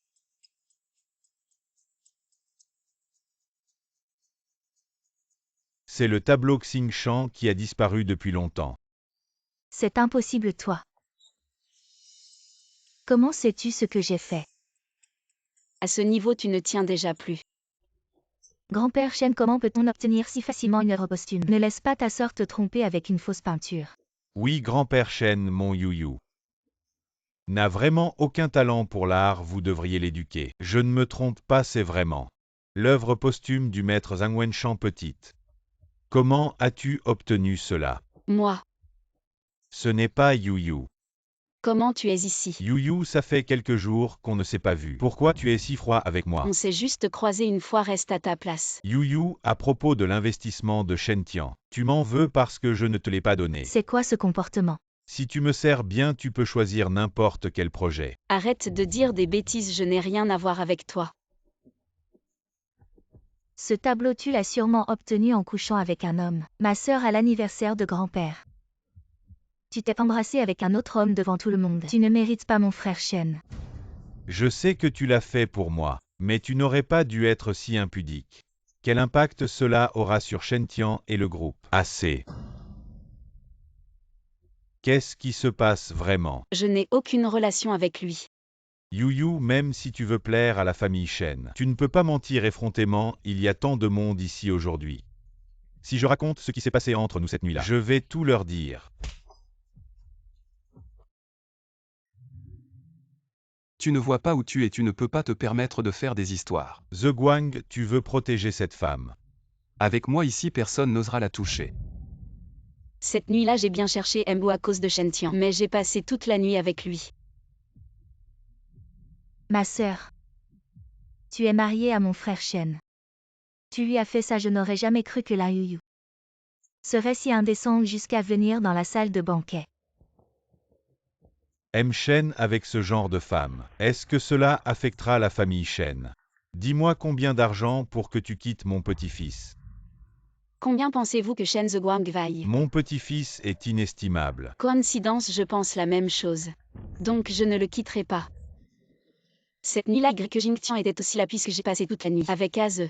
C'est le tableau Xing Shan qui a disparu depuis longtemps. C'est impossible, toi. Comment sais-tu ce que j'ai fait? À ce niveau, tu ne tiens déjà plus. Grand-père Shen, comment peut-on obtenir si facilement une œuvre posthume? Ne laisse pas ta sœur te tromper avec une fausse peinture. Oui, grand-père Shen, mon Yuyu n'a vraiment aucun talent pour l'art, vous devriez l'éduquer. Je ne me trompe pas, c'est vraiment l'œuvre posthume du maître Zhang Wenshan petite. Comment as-tu obtenu cela? Moi. Ce n'est pas Yuyu. Comment tu es ici? Yuyu, ça fait quelques jours qu'on ne s'est pas vu. Pourquoi tu es si froid avec moi? On s'est juste croisé une fois, reste à ta place. Yuyu, à propos de l'investissement de Shen Tian, tu m'en veux parce que je ne te l'ai pas donné. C'est quoi ce comportement? Si tu me sers bien, tu peux choisir n'importe quel projet. Arrête de dire des bêtises, je n'ai rien à voir avec toi. Ce tableau, tu l'as sûrement obtenu en couchant avec un homme. Ma sœur à l'anniversaire de grand-père. Tu t'es embrassé avec un autre homme devant tout le monde. Tu ne mérites pas mon frère Shen. Je sais que tu l'as fait pour moi, mais tu n'aurais pas dû être si impudique. Quel impact cela aura sur Shen Tian et le groupe? Assez. Qu'est-ce qui se passe vraiment? Je n'ai aucune relation avec lui. Yu, même si tu veux plaire à la famille Shen, tu ne peux pas mentir effrontément, il y a tant de monde ici aujourd'hui. Si je raconte ce qui s'est passé entre nous cette nuit-là, je vais tout leur dire. Tu ne vois pas où tu es, tu ne peux pas te permettre de faire des histoires. The Guang, tu veux protéger cette femme. Avec moi ici, personne n'osera la toucher. Cette nuit-là, j'ai bien cherché Mbo à cause de Shen Tian, mais j'ai passé toute la nuit avec lui. Ma sœur. Tu es mariée à mon frère Shen. Tu lui as fait ça, je n'aurais jamais cru que Lin Yuyu serait si indécente jusqu'à venir dans la salle de banquet. M. Shen avec ce genre de femme, est-ce que cela affectera la famille Shen? Dis-moi combien d'argent pour que tu quittes mon petit-fils. Combien pensez-vous que Shen The Guang vaille? Mon petit-fils est inestimable. Coïncidence, je pense la même chose. Donc je ne le quitterai pas. Cette nuit-là, Greg Jingtian était aussi là puisque j'ai passé toute la nuit avec Aze.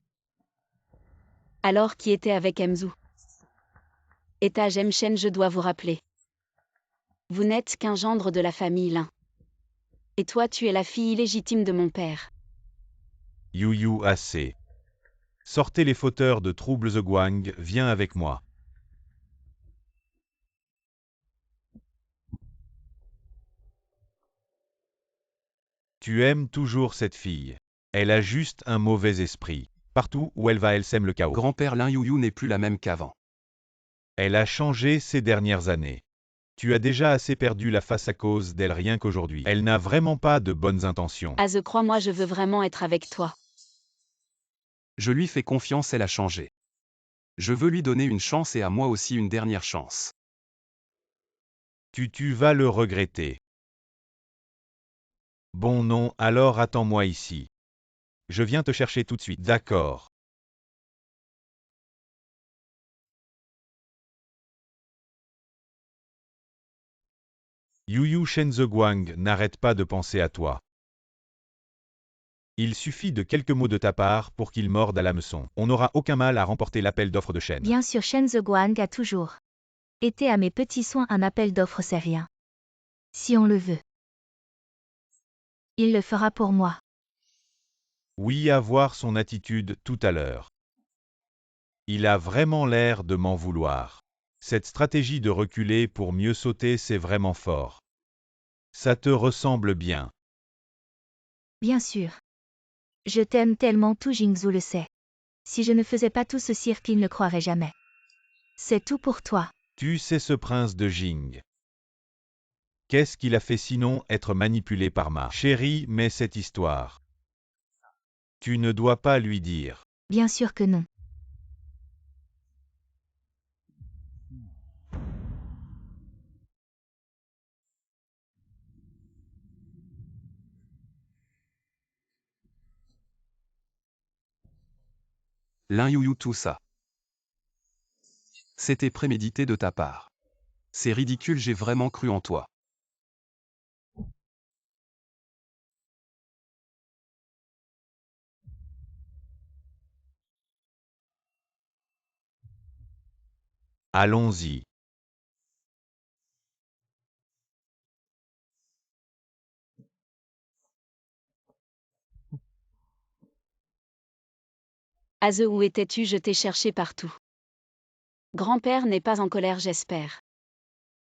Alors qui était avec Mzu? Étage M. Shen, je dois vous rappeler. Vous n'êtes qu'un gendre de la famille Lin. Et toi tu es la fille illégitime de mon père. Yu, assez. Sortez les fauteurs de troubles The Guang, viens avec moi. Tu aimes toujours cette fille. Elle a juste un mauvais esprit. Partout où elle va, elle sème le chaos. Grand-père Lin Yuyu n'est plus la même qu'avant. Elle a changé ces dernières années. Tu as déjà assez perdu la face à cause d'elle rien qu'aujourd'hui. Elle n'a vraiment pas de bonnes intentions. Aze, crois-moi, je veux vraiment être avec toi. Je lui fais confiance, elle a changé. Je veux lui donner une chance et à moi aussi une dernière chance. Tu vas le regretter. Bon non, alors attends-moi ici. Je viens te chercher tout de suite. D'accord. Yu Shen The Guang n'arrête pas de penser à toi. Il suffit de quelques mots de ta part pour qu'il morde à l'hameçon. On n'aura aucun mal à remporter l'appel d'offres de Shen. Bien sûr, Shen The Guang a toujours été à mes petits soins, un appel d'offres, c'est rien. Si on le veut. Il le fera pour moi. Oui, à voir son attitude tout à l'heure. Il a vraiment l'air de m'en vouloir. Cette stratégie de reculer pour mieux sauter, c'est vraiment fort. Ça te ressemble bien. Bien sûr. Je t'aime tellement, tout Jingzhou le sait. Si je ne faisais pas tout ce cirque, il ne le croirait jamais. C'est tout pour toi. Tu sais ce prince de Jing. Qu'est-ce qu'il a fait sinon être manipulé par ma chérie, mais cette histoire. Tu ne dois pas lui dire. Bien sûr que non. Lin Yuyu, tout ça. C'était prémédité de ta part. C'est ridicule, j'ai vraiment cru en toi. Allons-y. Aze, où étais-tu? Je t'ai cherché partout. Grand-père n'est pas en colère, j'espère.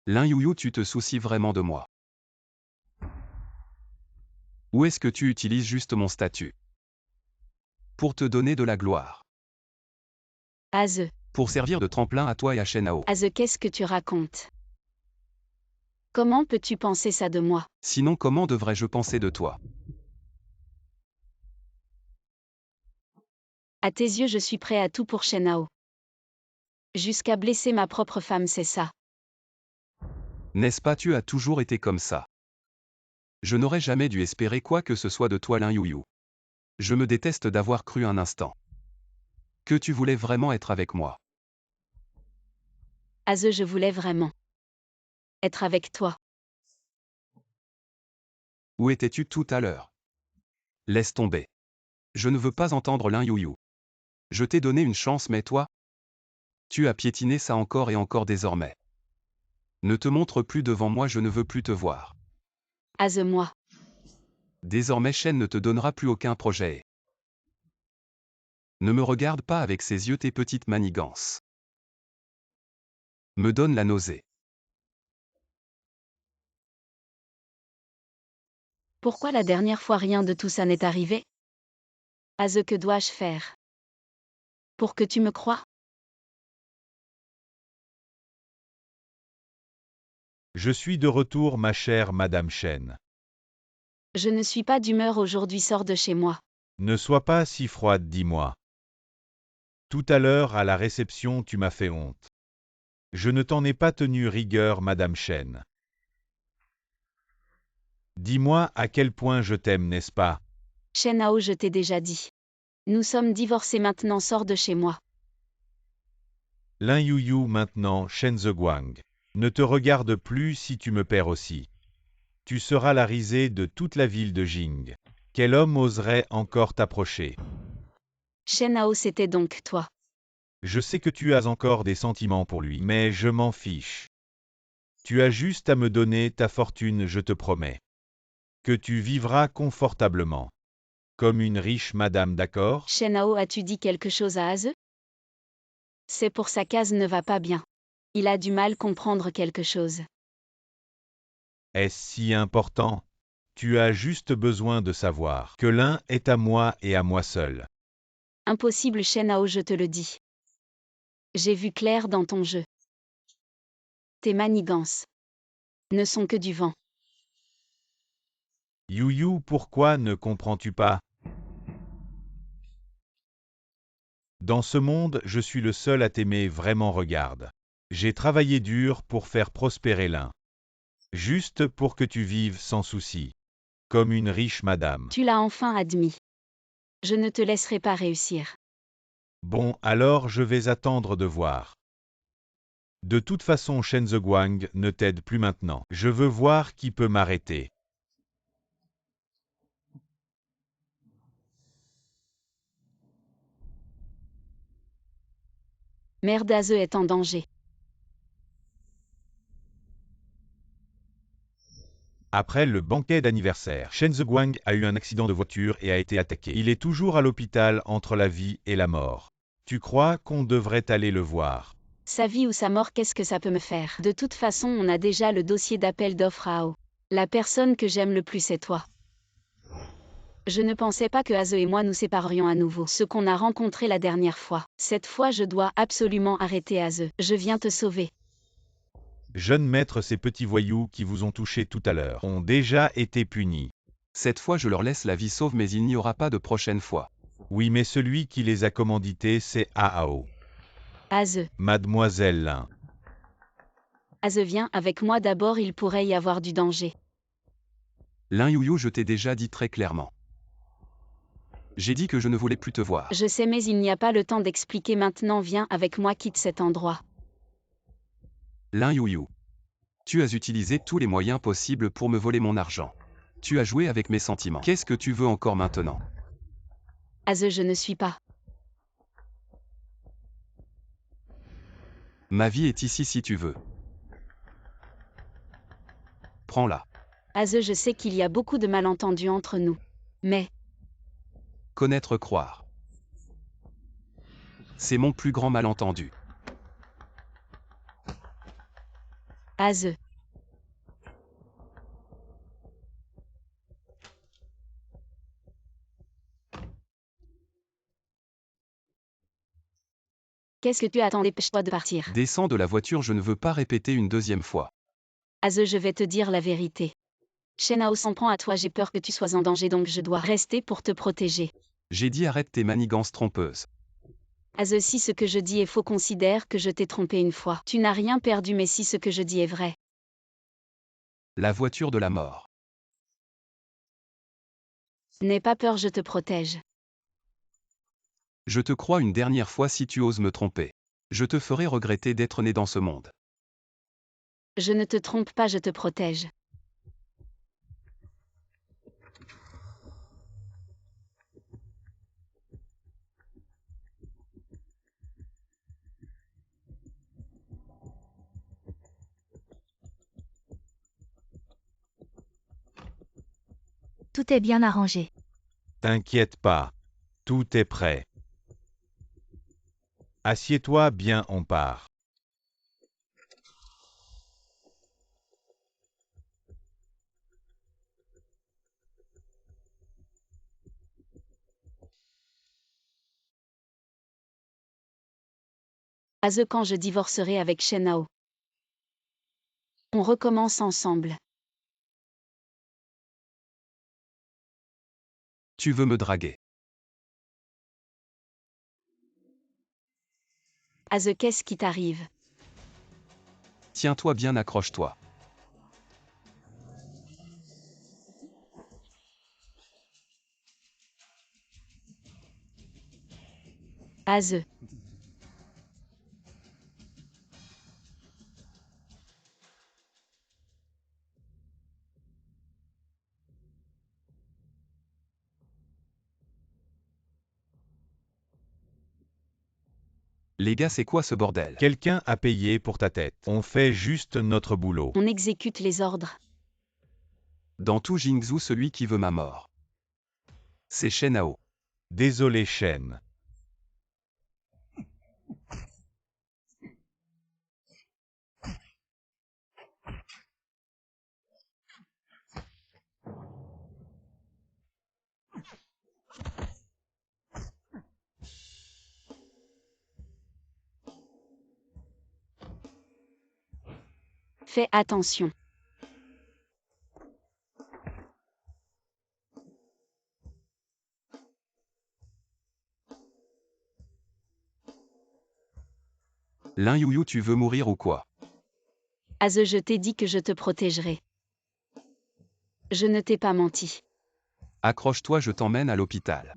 Lin Yuyu, tu te soucies vraiment de moi. Où est-ce que tu utilises juste mon statut? Pour te donner de la gloire. Aze, Pour servir de tremplin à toi et à Shen Hao. Aze, qu'est-ce que tu racontes? Comment peux-tu penser ça de moi? Sinon, comment devrais-je penser de toi? À tes yeux, je suis prêt à tout pour Shen Hao. Jusqu'à blesser ma propre femme, c'est ça. N'est-ce pas, tu as toujours été comme ça. Je n'aurais jamais dû espérer quoi que ce soit de toi, Lin Yuyu. Je me déteste d'avoir cru un instant que tu voulais vraiment être avec moi. Aze, je voulais vraiment être avec toi. Où étais-tu tout à l'heure? Laisse tomber. Je ne veux pas entendre Lin Yuyu. Je t'ai donné une chance mais toi, tu as piétiné ça encore et encore désormais. Ne te montre plus devant moi, je ne veux plus te voir. Moi. Désormais Shen ne te donnera plus aucun projet. Ne me regarde pas avec ces yeux, tes petites manigances me donnent la nausée. Pourquoi la dernière fois rien de tout ça n'est arrivé? Que dois-je faire pour que tu me crois? Je suis de retour, ma chère Madame Shen. Je ne suis pas d'humeur aujourd'hui, sors de chez moi. Ne sois pas si froide, dis-moi. Tout à l'heure, à la réception, tu m'as fait honte. Je ne t'en ai pas tenu rigueur, Madame Shen. Dis-moi à quel point je t'aime, n'est-ce pas? Shen, je t'ai déjà dit. Nous sommes divorcés maintenant, sors de chez moi. Lin Yuyu maintenant, Shen Zeguang. Ne te regarde plus si tu me perds aussi. Tu seras la risée de toute la ville de Jing. Quel homme oserait encore t'approcher? Shen, c'était donc toi. Je sais que tu as encore des sentiments pour lui, mais je m'en fiche. Tu as juste à me donner ta fortune, je te promets. Que tu vivras confortablement. Comme une riche madame, d'accord? Shen, as-tu dit quelque chose à Aze? C'est pour sa case ne va pas bien. Il a du mal comprendre quelque chose. Est-ce si important? Tu as juste besoin de savoir que l'un est à moi et à moi seul. Impossible, Shen, je te le dis. J'ai vu clair dans ton jeu. Tes manigances ne sont que du vent. Yuyu, pourquoi ne comprends-tu pas? Dans ce monde, je suis le seul à t'aimer vraiment, regarde. J'ai travaillé dur pour faire prospérer l'un. Juste pour que tu vives sans souci. Comme une riche madame. Tu l'as enfin admis. Je ne te laisserai pas réussir. Bon, alors je vais attendre de voir. De toute façon, Shen Zeguang ne t'aide plus maintenant. Je veux voir qui peut m'arrêter. Merde, Aze est en danger. Après le banquet d'anniversaire, Shen Zeguang a eu un accident de voiture et a été attaqué. Il est toujours à l'hôpital entre la vie et la mort. Tu crois qu'on devrait aller le voir? Sa vie ou sa mort, qu'est-ce que ça peut me faire? De toute façon, on a déjà le dossier d'appel d'offres à AO. La personne que j'aime le plus, c'est toi. Je ne pensais pas que Aze et moi nous séparerions à nouveau. Ce qu'on a rencontré la dernière fois. Cette fois, je dois absolument arrêter Aze. Je viens te sauver. Jeune maître, ces petits voyous qui vous ont touché tout à l'heure ont déjà été punis. Cette fois je leur laisse la vie sauve mais il n'y aura pas de prochaine fois. Oui, mais celui qui les a commandités, c'est Aao. Aze. Mademoiselle Lin. Aze, viens avec moi d'abord, il pourrait y avoir du danger. Lin Yuyu, je t'ai déjà dit très clairement. J'ai dit que je ne voulais plus te voir. Je sais, mais il n'y a pas le temps d'expliquer maintenant, viens avec moi, quitte cet endroit. Lin Yuyu. Tu as utilisé tous les moyens possibles pour me voler mon argent. Tu as joué avec mes sentiments. Qu'est-ce que tu veux encore maintenant? Aze, je ne suis pas. Ma vie est ici si tu veux. Prends-la. Aze, je sais qu'il y a beaucoup de malentendus entre nous. Mais, Connaître, croire. C'est mon plus grand malentendu. Aze. Qu'est-ce que tu attends? Dépêche-toi de partir. Descends de la voiture, je ne veux pas répéter une deuxième fois. Aze, je vais te dire la vérité. Shen s'en prend à toi, j'ai peur que tu sois en danger donc je dois rester pour te protéger. J'ai dit arrête tes manigances trompeuses. Aze, si ce que je dis est faux, considère que je t'ai trompé une fois. Tu n'as rien perdu, mais si ce que je dis est vrai. La voiture de la mort. N'aie pas peur, je te protège. Je te crois une dernière fois si tu oses me tromper. Je te ferai regretter d'être né dans ce monde. Je ne te trompe pas, je te protège. Tout est bien arrangé. T'inquiète pas. Tout est prêt. Assieds-toi bien, on part. Quand je divorcerai avec Shenao. On recommence ensemble. Tu veux me draguer. Qu'est-ce qui t'arrive? Tiens-toi bien, accroche-toi. Aze. Les gars, c'est quoi ce bordel? Quelqu'un a payé pour ta tête. On fait juste notre boulot. On exécute les ordres. Dans tout Jingzhou, celui qui veut ma mort. C'est Shenao. Désolé, Shen. Fais attention. Lin Yuyu, tu veux mourir ou quoi? Je t'ai dit que je te protégerai. Je ne t'ai pas menti. Accroche-toi, je t'emmène à l'hôpital.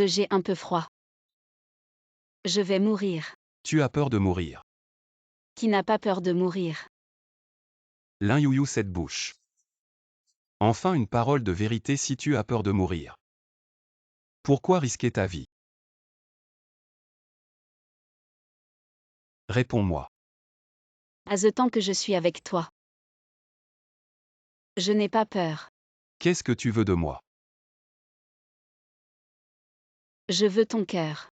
J'ai un peu froid. Je vais mourir. Tu as peur de mourir. Qui n'a pas peur de mourir? Lin Yuyu, cette bouche. Enfin une parole de vérité si tu as peur de mourir. Pourquoi risquer ta vie? Réponds-moi. Tant que je suis avec toi. Je n'ai pas peur. Qu'est-ce que tu veux de moi? Je veux ton cœur.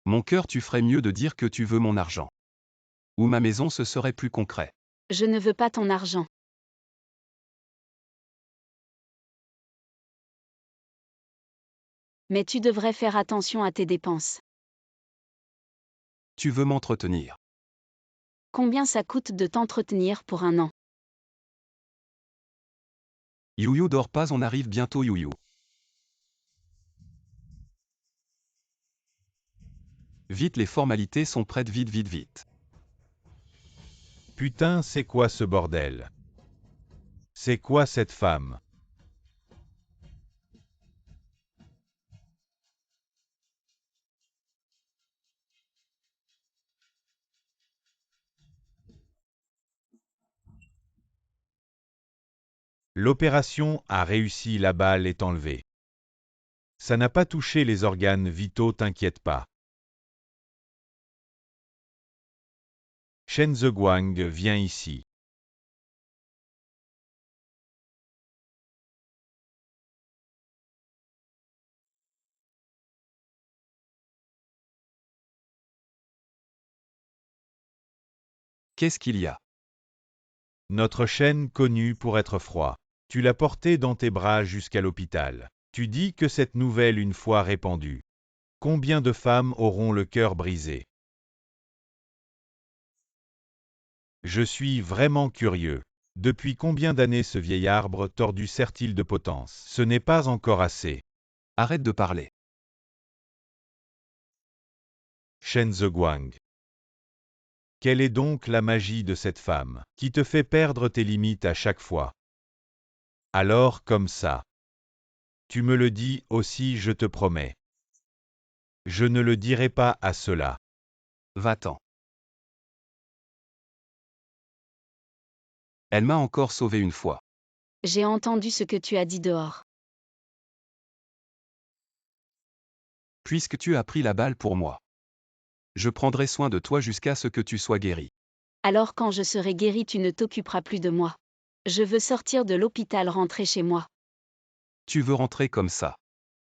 Mon cœur, tu ferais mieux de dire que tu veux mon argent. Ou ma maison, ce serait plus concret. Je ne veux pas ton argent. Mais tu devrais faire attention à tes dépenses. Tu veux m'entretenir. Combien ça coûte de t'entretenir pour un an? Yuyu, dors pas, on arrive bientôt, Yuyu. Vite, les formalités sont prêtes, vite, vite, vite. Putain, c'est quoi ce bordel? C'est quoi cette femme? L'opération a réussi, la balle est enlevée. Ça n'a pas touché les organes vitaux, t'inquiète pas. Shen Zheguang, viens ici. Qu'est-ce qu'il y a? Notre Shen connu pour être froid. Tu l'as porté dans tes bras jusqu'à l'hôpital. Tu dis que cette nouvelle une fois répandue. Combien de femmes auront le cœur brisé? Je suis vraiment curieux. Depuis combien d'années ce vieil arbre tordu sert-il de potence? Ce n'est pas encore assez. Arrête de parler. Shen Zheguang. Quelle est donc la magie de cette femme, qui te fait perdre tes limites à chaque fois? Alors comme ça. Tu me le dis aussi, je te promets. Je ne le dirai pas à cela. Va-t'en. Elle m'a encore sauvé une fois. J'ai entendu ce que tu as dit dehors. Puisque tu as pris la balle pour moi. Je prendrai soin de toi jusqu'à ce que tu sois guéri. Alors quand je serai guérie, tu ne t'occuperas plus de moi. Je veux sortir de l'hôpital, rentrer chez moi. Tu veux rentrer comme ça.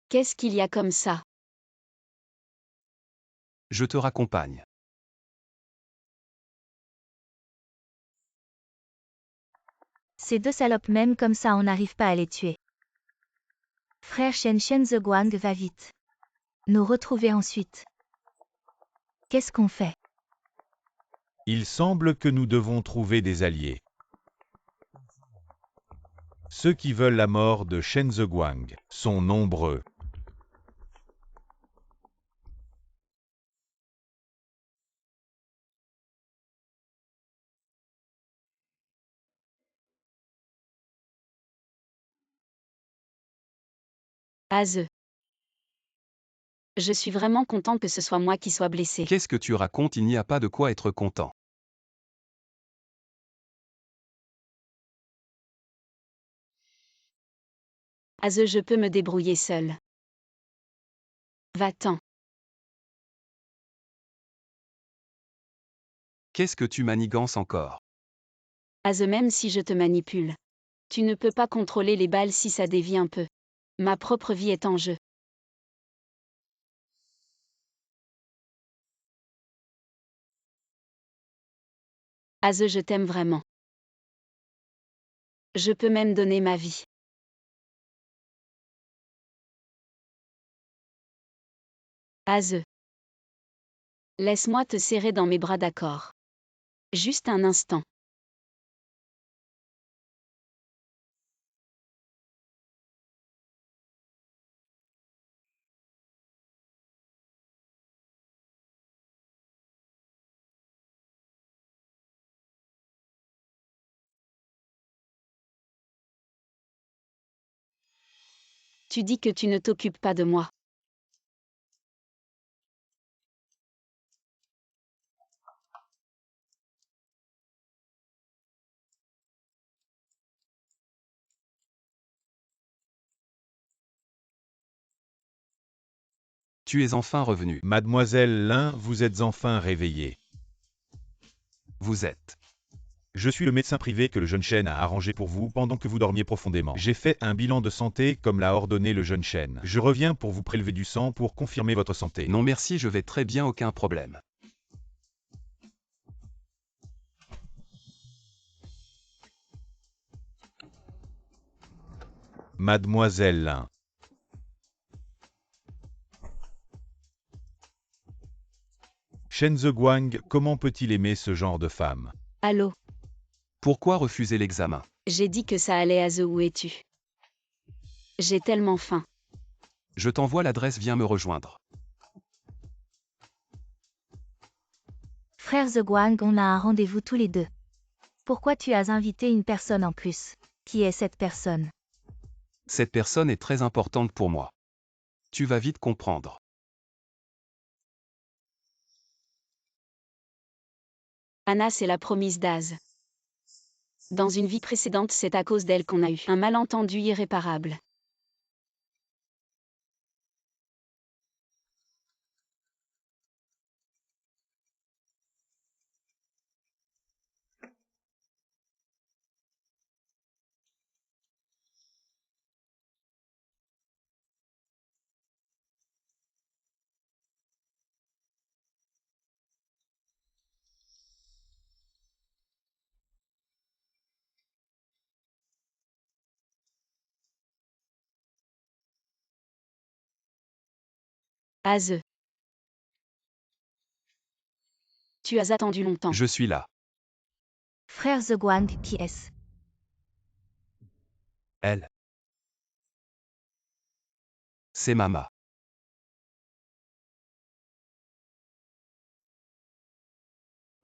Qu'est-ce qu'il y a comme ça? Je te raccompagne. Ces deux salopes, même comme ça on n'arrive pas à les tuer. Frère Shen Guang va vite. Nous retrouver ensuite. Qu'est-ce qu'on fait? Il semble que nous devons trouver des alliés. Ceux qui veulent la mort de Shen Guang sont nombreux. Aze. Je suis vraiment content que ce soit moi qui sois blessé. Qu'est-ce que tu racontes? Il n'y a pas de quoi être content. Aze, je peux me débrouiller seul. Va-t'en. Qu'est-ce que tu manigances encore? Aze, même si je te manipule, tu ne peux pas contrôler les balles si ça dévie un peu. Ma propre vie est en jeu. Aze, je t'aime vraiment. Je peux même donner ma vie. Aze. Laisse-moi te serrer dans mes bras, d'accord? Juste un instant. Tu dis que tu ne t'occupes pas de moi. Tu es enfin revenu. Mademoiselle Lin, vous êtes enfin réveillée. Vous êtes. Je suis le médecin privé que le jeune Shen a arrangé pour vous pendant que vous dormiez profondément. J'ai fait un bilan de santé comme l'a ordonné le jeune Shen. Je reviens pour vous prélever du sang pour confirmer votre santé. Non merci, je vais très bien, aucun problème. Mademoiselle Lin. Shen Guang, comment peut-il aimer ce genre de femme? Allô? Pourquoi refuser l'examen? J'ai dit que ça allait, Aze, où es-tu? J'ai tellement faim. Je t'envoie l'adresse, viens me rejoindre. Frère Guang, on a un rendez-vous tous les deux. Pourquoi tu as invité une personne en plus? Qui est cette personne? Cette personne est très importante pour moi. Tu vas vite comprendre. Anna, c'est la promise d'Aze. Dans une vie précédente, c'est à cause d'elle qu'on a eu un malentendu irréparable. Aze. Tu as attendu longtemps. Je suis là. Frère Guang, qui est-ce? Elle. C'est Mama.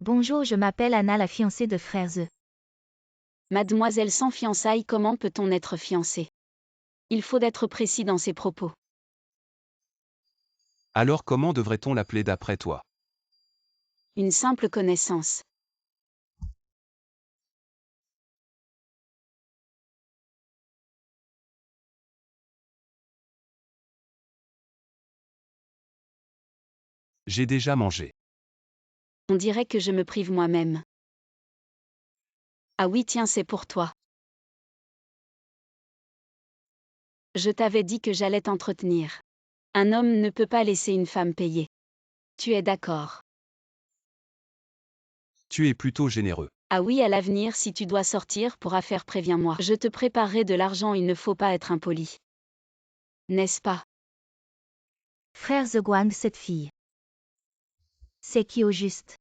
Bonjour, je m'appelle Anna, la fiancée de Frère Ze. Mademoiselle sans fiançailles, comment peut-on être fiancé? Il faut être précis dans ses propos. Alors comment devrait-on l'appeler d'après toi? Une simple connaissance. J'ai déjà mangé. On dirait que je me prive moi-même. Ah oui, tiens, c'est pour toi. Je t'avais dit que j'allais t'entretenir. Un homme ne peut pas laisser une femme payer. Tu es d'accord? Tu es plutôt généreux. Ah oui, à l'avenir, si tu dois sortir pour affaires, préviens-moi. Je te préparerai de l'argent, il ne faut pas être impoli. N'est-ce pas? Frère The Guang, cette fille. C'est qui au juste?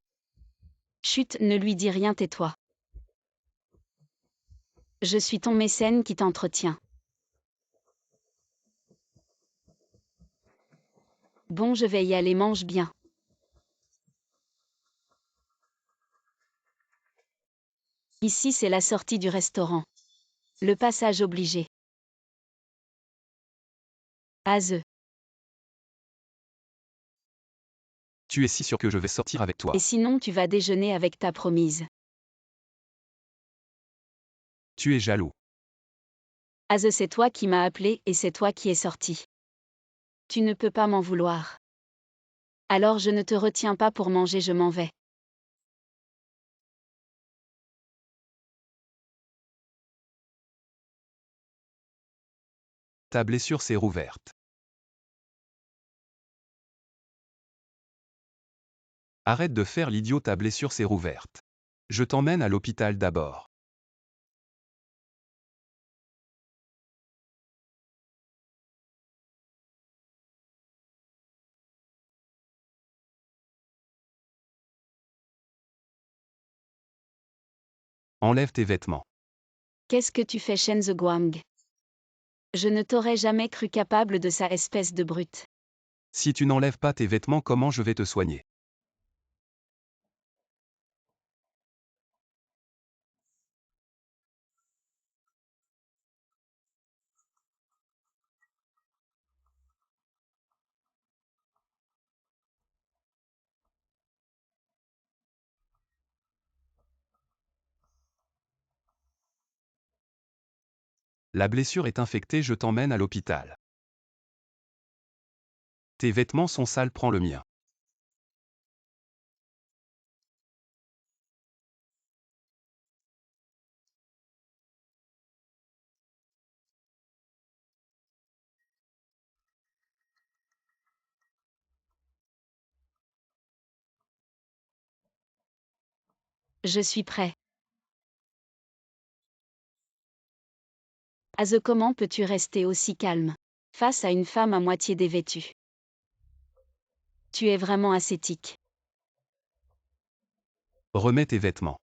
Chut, ne lui dis rien, tais-toi. Je suis ton mécène qui t'entretient. Bon, je vais y aller, mange bien. Ici, c'est la sortie du restaurant. Le passage obligé. Aze. Tu es si sûr que je vais sortir avec toi. Et sinon, tu vas déjeuner avec ta promise. Tu es jaloux. Aze, c'est toi qui m'as appelé et c'est toi qui es sorti. Tu ne peux pas m'en vouloir. Alors je ne te retiens pas pour manger, je m'en vais. Ta blessure s'est rouverte. Arrête de faire l'idiot, ta blessure s'est rouverte. Je t'emmène à l'hôpital d'abord. Enlève tes vêtements. Qu'est-ce que tu fais, Shen The Guang? Je ne t'aurais jamais cru capable de ça, espèce de brute. Si tu n'enlèves pas tes vêtements, comment je vais te soigner? La blessure est infectée, je t'emmène à l'hôpital. Tes vêtements sont sales, prends le mien. Je suis prêt. Aze, comment peux-tu rester aussi calme face à une femme à moitié dévêtue? Tu es vraiment ascétique. Remets tes vêtements.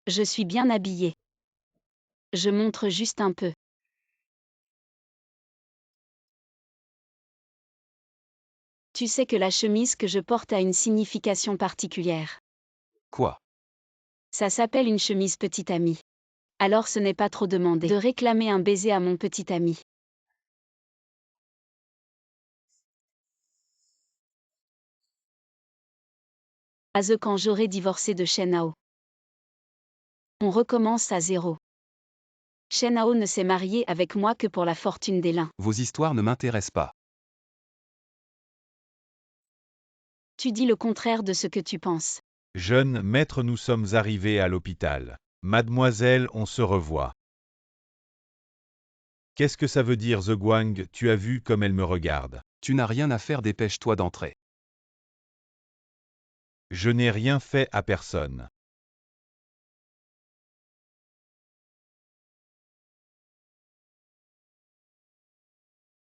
Je suis bien habillée. Je montre juste un peu. Tu sais que la chemise que je porte a une signification particulière. Quoi? Ça s'appelle une chemise petite amie. Alors ce n'est pas trop demandé de réclamer un baiser à mon petit ami. Aze, quand j'aurai divorcé de Shen Hao. On recommence à zéro. Shen Hao ne s'est marié avec moi que pour la fortune des lins. Vos histoires ne m'intéressent pas. Tu dis le contraire de ce que tu penses. Jeune maître, nous sommes arrivés à l'hôpital. Mademoiselle, on se revoit. Qu'est-ce que ça veut dire, The Guang? Tu as vu comme elle me regarde. Tu n'as rien à faire, dépêche-toi d'entrer. Je n'ai rien fait à personne.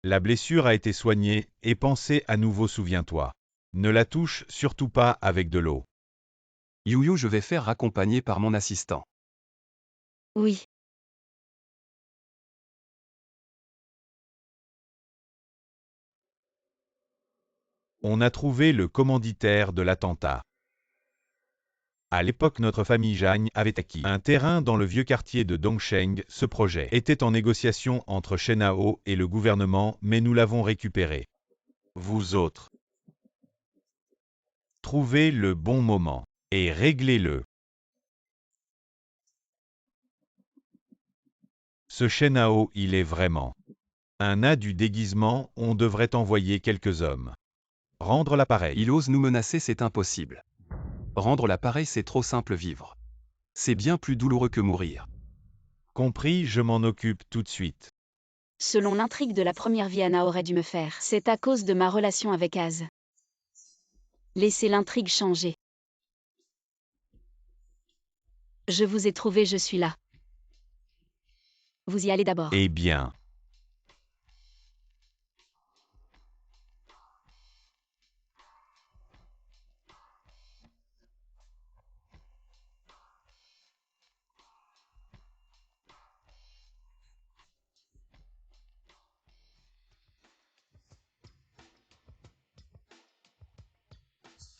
La blessure a été soignée, et pensez à nouveau, souviens-toi. Ne la touche surtout pas avec de l'eau. Youyou, je vais faire raccompagner par mon assistant. Oui. On a trouvé le commanditaire de l'attentat. À l'époque, notre famille Zhang avait acquis un terrain dans le vieux quartier de Dongsheng. Ce projet était en négociation entre Shen Hao et le gouvernement, mais nous l'avons récupéré. Vous autres, trouvez le bon moment et réglez-le. Ce Shen Hao, il est vraiment un as du déguisement, on devrait envoyer quelques hommes. Rendre l'appareil. Il ose nous menacer, c'est impossible. Rendre l'appareil, c'est trop simple vivre. C'est bien plus douloureux que mourir. Compris, je m'en occupe tout de suite. Selon l'intrigue de la première vie, Anna aurait dû me faire. C'est à cause de ma relation avec Az. Laissez l'intrigue changer. Je vous ai trouvé, je suis là. Vous y allez d'abord. Eh bien.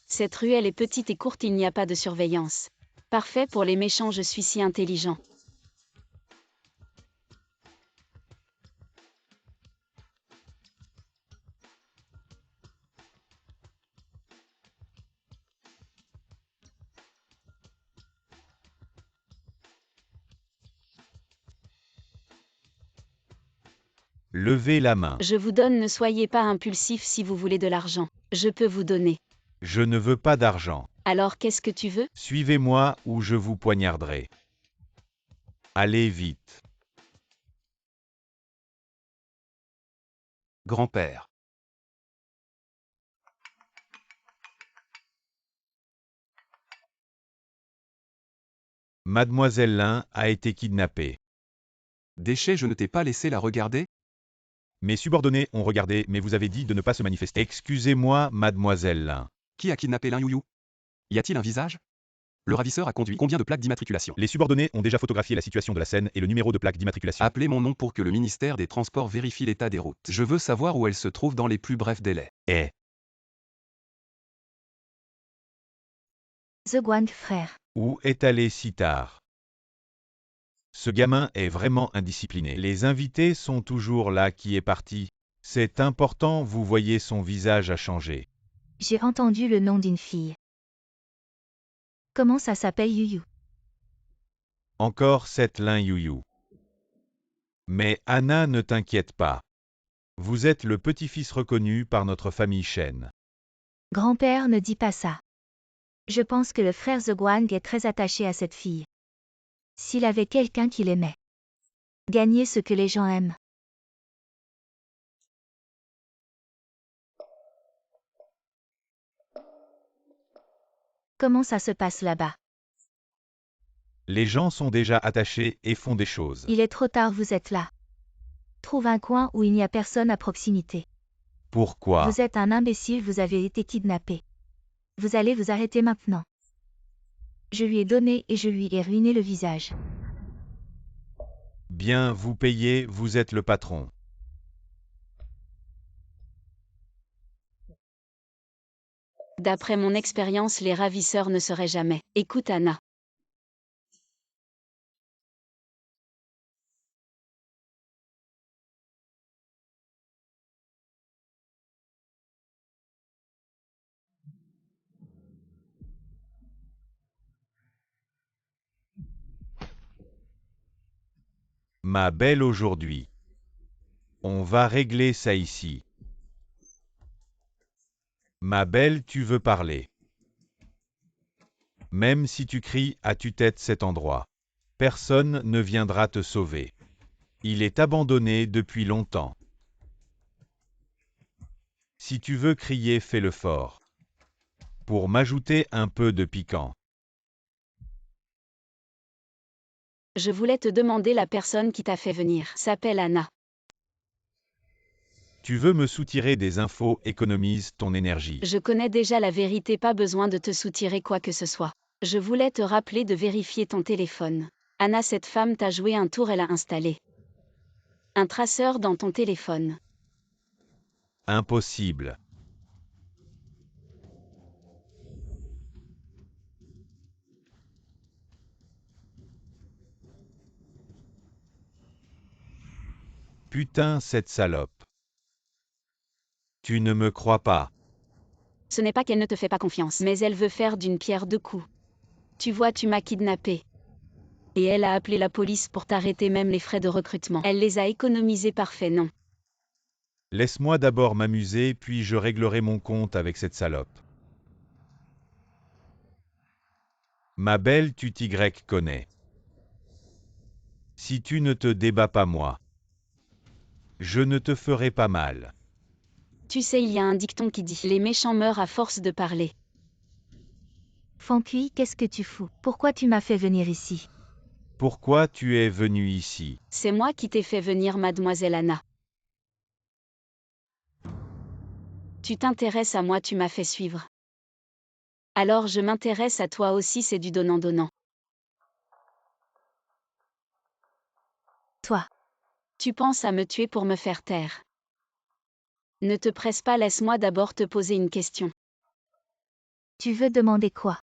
Cette ruelle est petite et courte, il n'y a pas de surveillance. Parfait pour les méchants, je suis si intelligent. Levez la main. Je vous donne, ne soyez pas impulsif si vous voulez de l'argent. Je peux vous donner. Je ne veux pas d'argent. Alors qu'est-ce que tu veux? Suivez-moi ou je vous poignarderai. Allez vite. Grand-père. Mademoiselle Lin a été kidnappée. Déchet, je ne t'ai pas laissé la regarder? Mes subordonnés ont regardé, mais vous avez dit de ne pas se manifester. Excusez-moi, mademoiselle Lin. Qui a kidnappé Lin Youyou? Y a-t-il un visage? Le ravisseur a conduit combien de plaques d'immatriculation? Les subordonnés ont déjà photographié la situation de la scène et le numéro de plaque d'immatriculation. Appelez mon nom pour que le ministère des Transports vérifie l'état des routes. Je veux savoir où elle se trouve dans les plus brefs délais. Eh, The Guang frère. où est allé si tard? Ce gamin est vraiment indiscipliné. Les invités sont toujours là. Qui est parti? C'est important, vous voyez, son visage a changé. J'ai entendu le nom d'une fille. Comment ça s'appelle Yuyu? Encore cette Lin Youyou. Mais Anna, ne t'inquiète pas. Vous êtes le petit-fils reconnu par notre famille Shen. Grand-père, ne dis pas ça. Je pense que le frère The Guang est très attaché à cette fille. S'il avait quelqu'un qui l'aimait. Gagner ce que les gens aiment. Comment ça se passe là-bas? Les gens sont déjà attachés et font des choses. Il est trop tard, vous êtes là. Trouve un coin où il n'y a personne à proximité. Pourquoi? Vous êtes un imbécile, vous avez été kidnappé. Vous allez vous arrêter maintenant. Je lui ai donné et je lui ai ruiné le visage. Bien, vous payez, vous êtes le patron. D'après mon expérience, les ravisseurs ne seraient jamais. Écoute Anna. Ma belle, aujourd'hui. On va régler ça ici. Ma belle, tu veux parler. Même si tu cries à tue-tête cet endroit. Personne ne viendra te sauver. Il est abandonné depuis longtemps. Si tu veux crier, fais-le fort. Pour m'ajouter un peu de piquant. Je voulais te demander, la personne qui t'a fait venir s'appelle Anna. Tu veux me soutirer des infos, économise ton énergie. Je connais déjà la vérité, pas besoin de te soutirer quoi que ce soit. Je voulais te rappeler de vérifier ton téléphone. Anna, cette femme t'a joué un tour, elle a installé un traceur dans ton téléphone. Impossible. Putain, cette salope. Tu ne me crois pas. Ce n'est pas qu'elle ne te fait pas confiance, mais elle veut faire d'une pierre deux coups. Tu vois, tu m'as kidnappé. Et elle a appelé la police pour t'arrêter, même les frais de recrutement. Elle les a économisés, parfait, non? Laisse-moi d'abord m'amuser, puis je réglerai mon compte avec cette salope. Ma belle, tu t'y connais. Si tu ne te débats pas moi, je ne te ferai pas mal. Tu sais, il y a un dicton qui dit « Les méchants meurent à force de parler ». Fancui, qu'est-ce que tu fous? Pourquoi tu m'as fait venir ici? Pourquoi tu es venu ici? C'est moi qui t'ai fait venir, mademoiselle Anna. Tu t'intéresses à moi, tu m'as fait suivre. Alors je m'intéresse à toi aussi, c'est du donnant-donnant. Toi. Tu penses à me tuer pour me faire taire. Ne te presse pas, laisse-moi d'abord te poser une question. Tu veux demander quoi?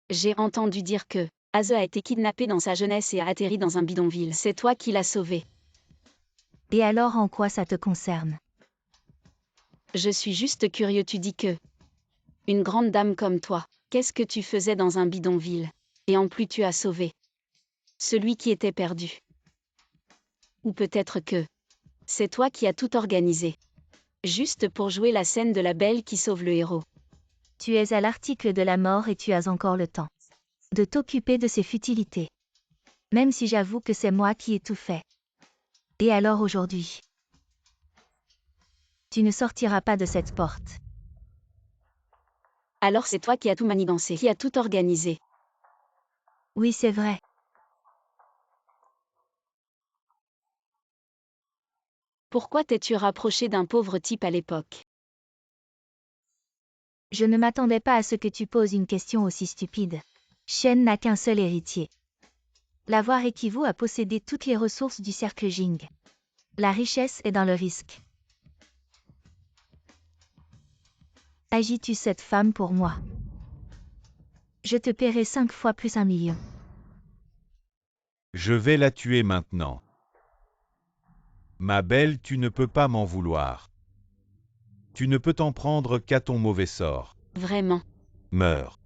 J'ai entendu dire que Aze a été kidnappé dans sa jeunesse et a atterri dans un bidonville. C'est toi qui l'as sauvé. Et alors en quoi ça te concerne? Je suis juste curieux, tu dis que une grande dame comme toi, qu'est-ce que tu faisais dans un bidonville? Et en plus tu as sauvé celui qui était perdu. Ou peut-être que c'est toi qui as tout organisé. Juste pour jouer la scène de la belle qui sauve le héros. Tu es à l'article de la mort et tu as encore le temps de t'occuper de ces futilités. Même si j'avoue que c'est moi qui ai tout fait. Et alors aujourd'hui? Tu ne sortiras pas de cette porte. Alors c'est toi qui as tout manigancé, qui as tout organisé. Oui, c'est vrai. Pourquoi t'es-tu rapproché d'un pauvre type à l'époque? Je ne m'attendais pas à ce que tu poses une question aussi stupide. Shen n'a qu'un seul héritier. L'avoir équivaut à posséder toutes les ressources du cercle Jing. La richesse est dans le risque. Agis-tu cette femme pour moi? Je te paierai 5 fois plus 1 million. Je vais la tuer maintenant. Ma belle, tu ne peux pas m'en vouloir. Tu ne peux t'en prendre qu'à ton mauvais sort. Vraiment. Meurs.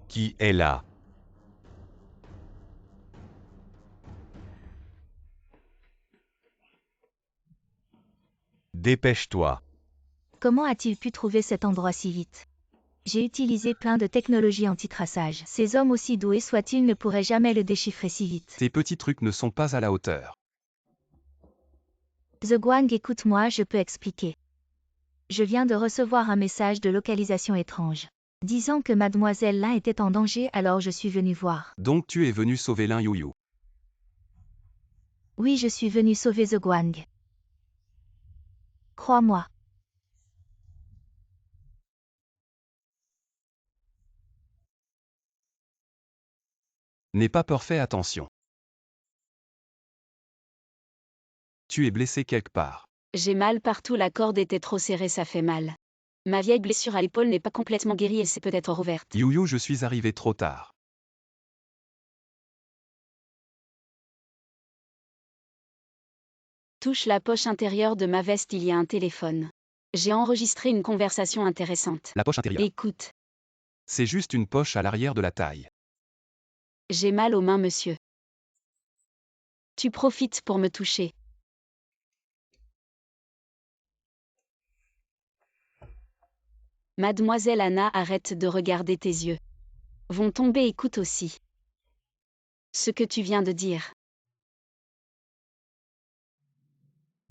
Qui est là? Dépêche-toi. Comment a-t-il pu trouver cet endroit si vite? J'ai utilisé plein de technologies anti-traçage. Ces hommes aussi doués soient-ils ne pourraient jamais le déchiffrer si vite. Tes petits trucs ne sont pas à la hauteur. The Guang, écoute-moi, je peux expliquer. Je viens de recevoir un message de localisation étrange. Disant que mademoiselle Lin était en danger, alors je suis venu voir. Donc tu es venu sauver Lin Yuyu. Oui, je suis venu sauver The Guang. Crois-moi. N'aie pas peur, fais attention. Tu es blessé quelque part. J'ai mal partout, la corde était trop serrée, ça fait mal. Ma vieille blessure à l'épaule n'est pas complètement guérie et c'est peut-être rouverte. Yuyu, je suis arrivé trop tard. Touche la poche intérieure de ma veste, il y a un téléphone. J'ai enregistré une conversation intéressante. La poche intérieure. Écoute. C'est juste une poche à l'arrière de la taille. J'ai mal aux mains, monsieur. Tu profites pour me toucher. Mademoiselle Anna, arrête de regarder, tes yeux vont tomber, écoute aussi ce que tu viens de dire.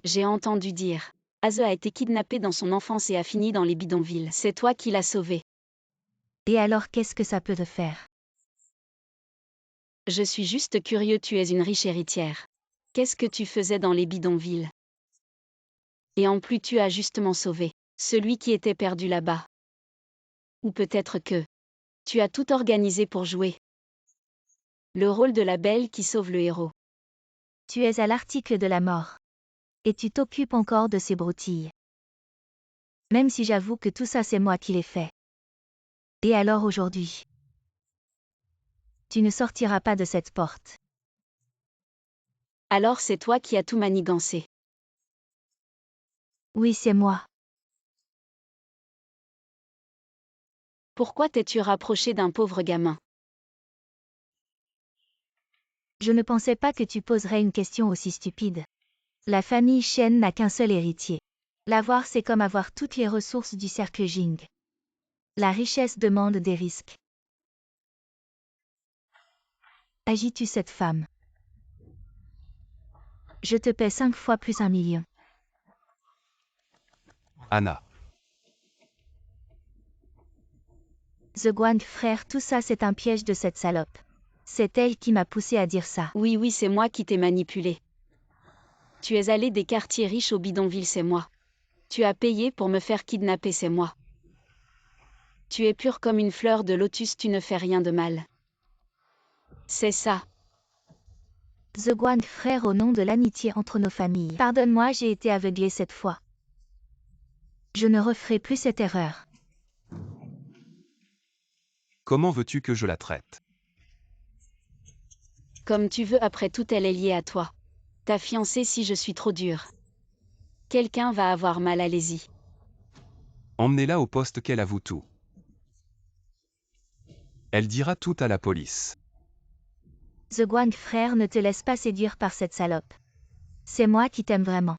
J'ai entendu dire. Aze a été kidnappé dans son enfance et a fini dans les bidonvilles. C'est toi qui l'as sauvé. Et alors qu'est-ce que ça peut te faire? Je suis juste curieux, tu es une riche héritière. Qu'est-ce que tu faisais dans les bidonvilles? Et en plus tu as justement sauvé celui qui était perdu là-bas. Ou peut-être que tu as tout organisé pour jouer le rôle de la belle qui sauve le héros. Tu es à l'article de la mort. Et tu t'occupes encore de ces broutilles. Même si j'avoue que tout ça c'est moi qui l'ai fait. Et alors aujourd'hui? Tu ne sortiras pas de cette porte. Alors c'est toi qui as tout manigancé. Oui, c'est moi. Pourquoi t'es-tu rapproché d'un pauvre gamin? Je ne pensais pas que tu poserais une question aussi stupide. La famille Shen n'a qu'un seul héritier. L'avoir, c'est comme avoir toutes les ressources du cercle Jing. La richesse demande des risques. Agis-tu cette femme? Je te paie 5 fois plus 1 million. Anna. The Guang frère, tout ça c'est un piège de cette salope. C'est elle qui m'a poussé à dire ça. Oui, oui, c'est moi qui t'ai manipulé. Tu es allé des quartiers riches au bidonville, c'est moi. Tu as payé pour me faire kidnapper, c'est moi. Tu es pure comme une fleur de lotus, tu ne fais rien de mal. C'est ça. The Guang frère, au nom de l'amitié entre nos familles. Pardonne-moi, j'ai été aveuglé cette fois. Je ne referai plus cette erreur. Comment veux-tu que je la traite? Comme tu veux, après tout, elle est liée à toi. Ta fiancée, si je suis trop dure. Quelqu'un va avoir mal, allez-y. Emmenez-la au poste qu'elle avoue tout. Elle dira tout à la police. The Guang frère, ne te laisse pas séduire par cette salope. C'est moi qui t'aime vraiment.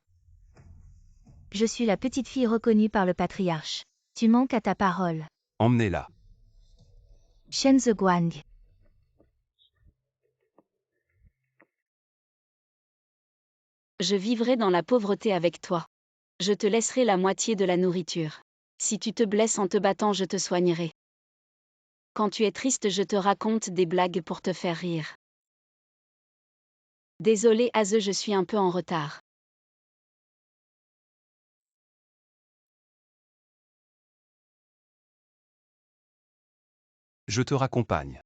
Je suis la petite fille reconnue par le patriarche. Tu manques à ta parole. Emmenez-la. Shen The Guang. Je vivrai dans la pauvreté avec toi. Je te laisserai la moitié de la nourriture. Si tu te blesses en te battant, je te soignerai. Quand tu es triste, je te raconte des blagues pour te faire rire. Désolé Aze, je suis un peu en retard. Je te raccompagne.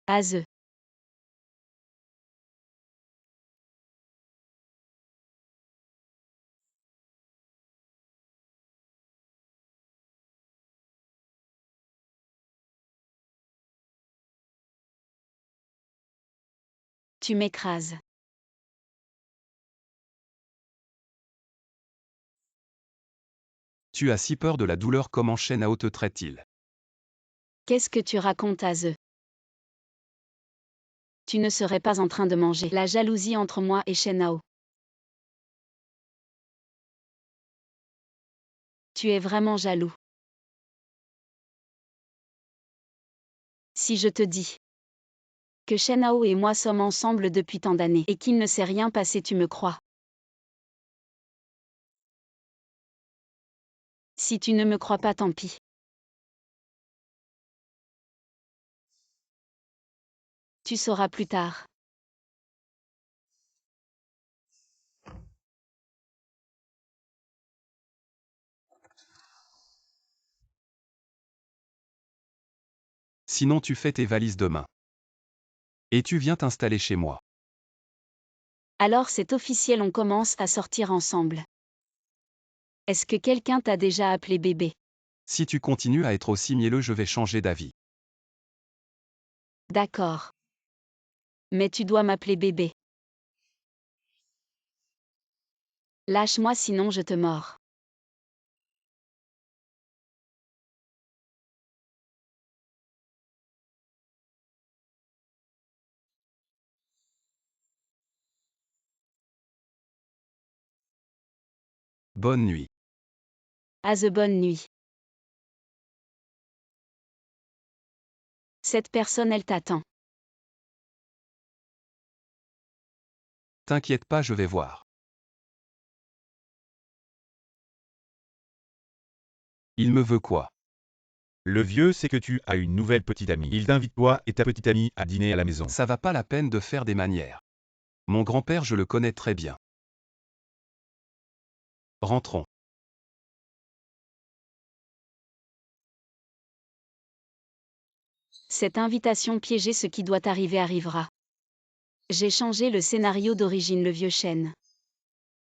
Aze. Tu m'écrases. Tu as si peur de la douleur, comment Shen Hao te traite-t-il? Qu'est-ce que tu racontes, Aze? Tu ne serais pas en train de manger. La jalousie entre moi et Shen Hao. Tu es vraiment jaloux. Si je te dis que Shen Hao et moi sommes ensemble depuis tant d'années et qu'il ne s'est rien passé, tu me crois? Si tu ne me crois pas, tant pis. Tu sauras plus tard. Sinon tu fais tes valises demain. Et tu viens t'installer chez moi. Alors c'est officiel, on commence à sortir ensemble. Est-ce que quelqu'un t'a déjà appelé bébé? Si tu continues à être aussi mielleux, je vais changer d'avis. D'accord. Mais tu dois m'appeler bébé. Lâche-moi sinon je te mords. Bonne nuit. Aze, bonne nuit. Cette personne, elle t'attend. T'inquiète pas, je vais voir. Il me veut quoi? Le vieux, c'est que tu as une nouvelle petite amie. Il t'invite toi et ta petite amie à dîner à la maison. Ça va pas la peine de faire des manières. Mon grand-père, je le connais très bien. Rentrons. Cette invitation piégée, ce qui doit arriver arrivera. J'ai changé le scénario d'origine, le vieux chêne.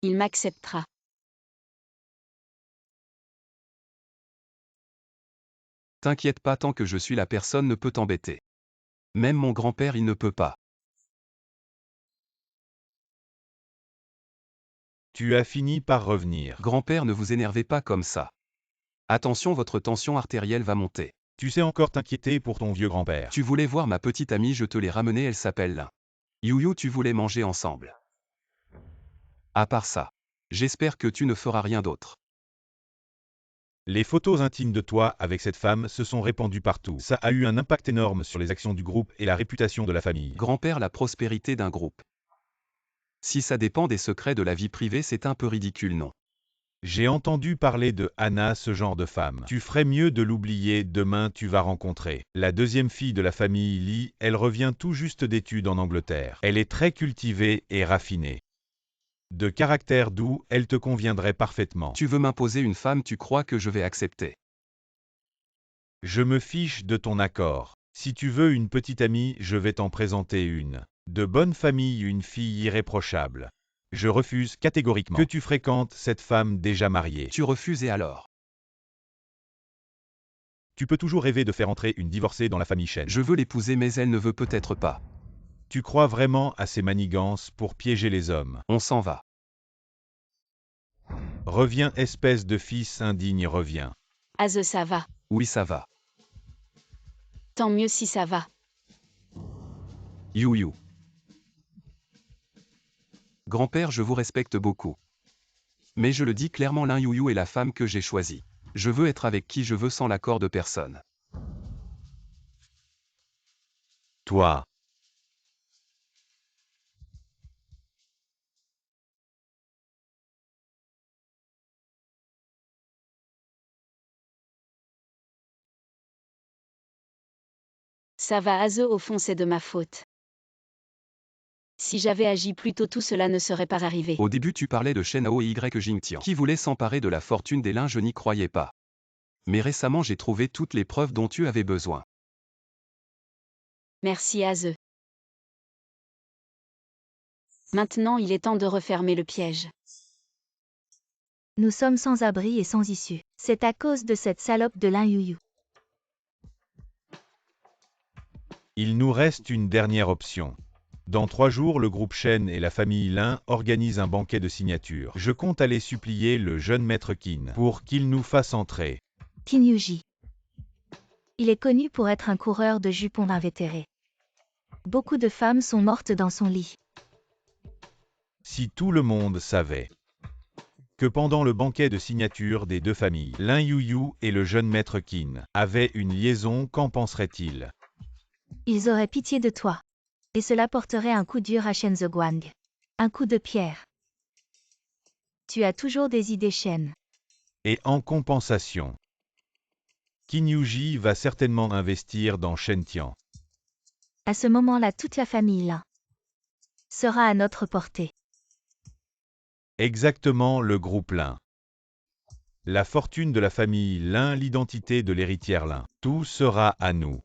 Il m'acceptera. T'inquiète pas, tant que je suis là, personne ne peut t'embêter. Même mon grand-père, il ne peut pas. Tu as fini par revenir. Grand-père, ne vous énervez pas comme ça. Attention, votre tension artérielle va monter. Tu sais encore t'inquiéter pour ton vieux grand-père. Tu voulais voir ma petite amie, je te l'ai ramenée, elle s'appelle Lin. Youyou, tu voulais manger ensemble. À part ça, j'espère que tu ne feras rien d'autre. Les photos intimes de toi avec cette femme se sont répandues partout. Ça a eu un impact énorme sur les actions du groupe et la réputation de la famille. Grand-père, la prospérité d'un groupe. Si ça dépend des secrets de la vie privée, c'est un peu ridicule, non? J'ai entendu parler de Anna, ce genre de femme. Tu ferais mieux de l'oublier, demain tu vas rencontrer la deuxième fille de la famille Lee, elle revient tout juste d'études en Angleterre. Elle est très cultivée et raffinée. De caractère doux, elle te conviendrait parfaitement. Tu veux m'imposer une femme, tu crois que je vais accepter? Je me fiche de ton accord. Si tu veux une petite amie, je vais t'en présenter une. De bonne famille, une fille irréprochable. Je refuse catégoriquement que tu fréquentes cette femme déjà mariée. Tu refuses et alors? Tu peux toujours rêver de faire entrer une divorcée dans la famille Shen. Je veux l'épouser, mais elle ne veut peut-être pas. Tu crois vraiment à ces manigances pour piéger les hommes. On s'en va. Reviens, espèce de fils indigne, reviens. Az, ça va. Oui, ça va. Tant mieux si ça va. Youyou. Grand-père, je vous respecte beaucoup. Mais je le dis clairement, Lin Youyou est la femme que j'ai choisie. Je veux être avec qui je veux sans l'accord de personne. Toi. Ça va, Az, au fond c'est de ma faute. Si j'avais agi plus tôt, tout cela ne serait pas arrivé. Au début, tu parlais de Shen Hao et Y Jingtian, qui voulait s'emparer de la fortune des Lin, je n'y croyais pas. Mais récemment, j'ai trouvé toutes les preuves dont tu avais besoin. Merci, Az. Maintenant, il est temps de refermer le piège. Nous sommes sans abri et sans issue. C'est à cause de cette salope de Lin Youyou. Il nous reste une dernière option. Dans 3 jours, le groupe Shen et la famille Lin organisent un banquet de signature. Je compte aller supplier le jeune maître Qin pour qu'il nous fasse entrer. Qin Yuji. Il est connu pour être un coureur de jupons invétéré. Beaucoup de femmes sont mortes dans son lit. Si tout le monde savait que pendant le banquet de signature des deux familles, Lin Youyou et le jeune maître Qin avaient une liaison, qu'en penseraient-ils? Ils auraient pitié de toi. Et cela porterait un coup dur à Shen Zheguang. Un coup de pierre. Tu as toujours des idées, Shen. Et en compensation, Qin Yuji va certainement investir dans Shentian. À ce moment-là, toute la famille Lin sera à notre portée. Exactement, le groupe Lin. La fortune de la famille Lin, l'identité de l'héritière Lin. Tout sera à nous.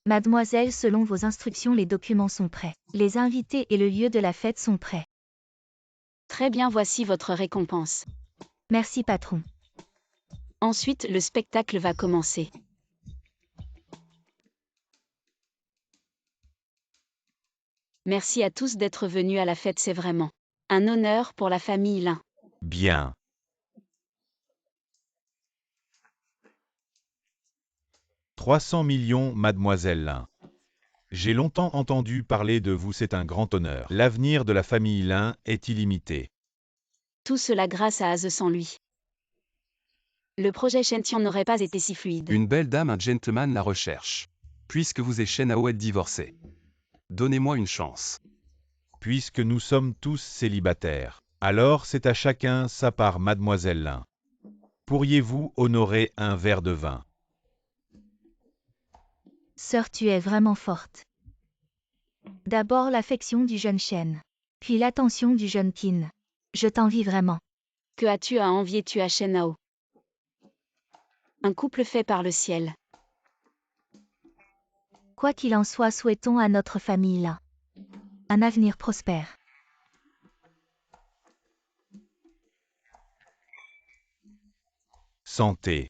Mademoiselle, selon vos instructions, les documents sont prêts. Les invités et le lieu de la fête sont prêts. Très bien, voici votre récompense. Merci, patron. Ensuite, le spectacle va commencer. Merci à tous d'être venus à la fête, c'est vraiment un honneur pour la famille Lin. Bien. « 300 millions, mademoiselle Lin. J'ai longtemps entendu parler de vous, c'est un grand honneur. L'avenir de la famille Lin est illimité. Tout cela grâce à Az, sans lui. Le projet Shentian n'aurait pas été si fluide. Une belle dame, un gentleman la recherche. Puisque vous et Shen Hao êtes divorcés. Donnez-moi une chance. Puisque nous sommes tous célibataires, alors c'est à chacun sa part, mademoiselle Lin. Pourriez-vous honorer un verre de vin? Sœur, tu es vraiment forte. D'abord l'affection du jeune Shen. Puis l'attention du jeune Qin. Je t'envie vraiment. Que as-tu à envier, tu as Shen Hao? Un couple fait par le ciel. Quoi qu'il en soit, souhaitons à notre famille là un avenir prospère. Santé.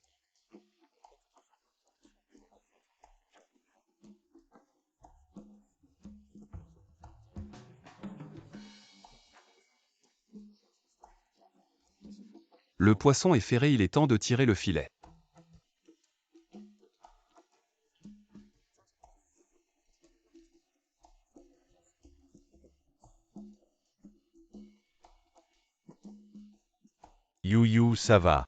Le poisson est ferré, il est temps de tirer le filet. You, ça va.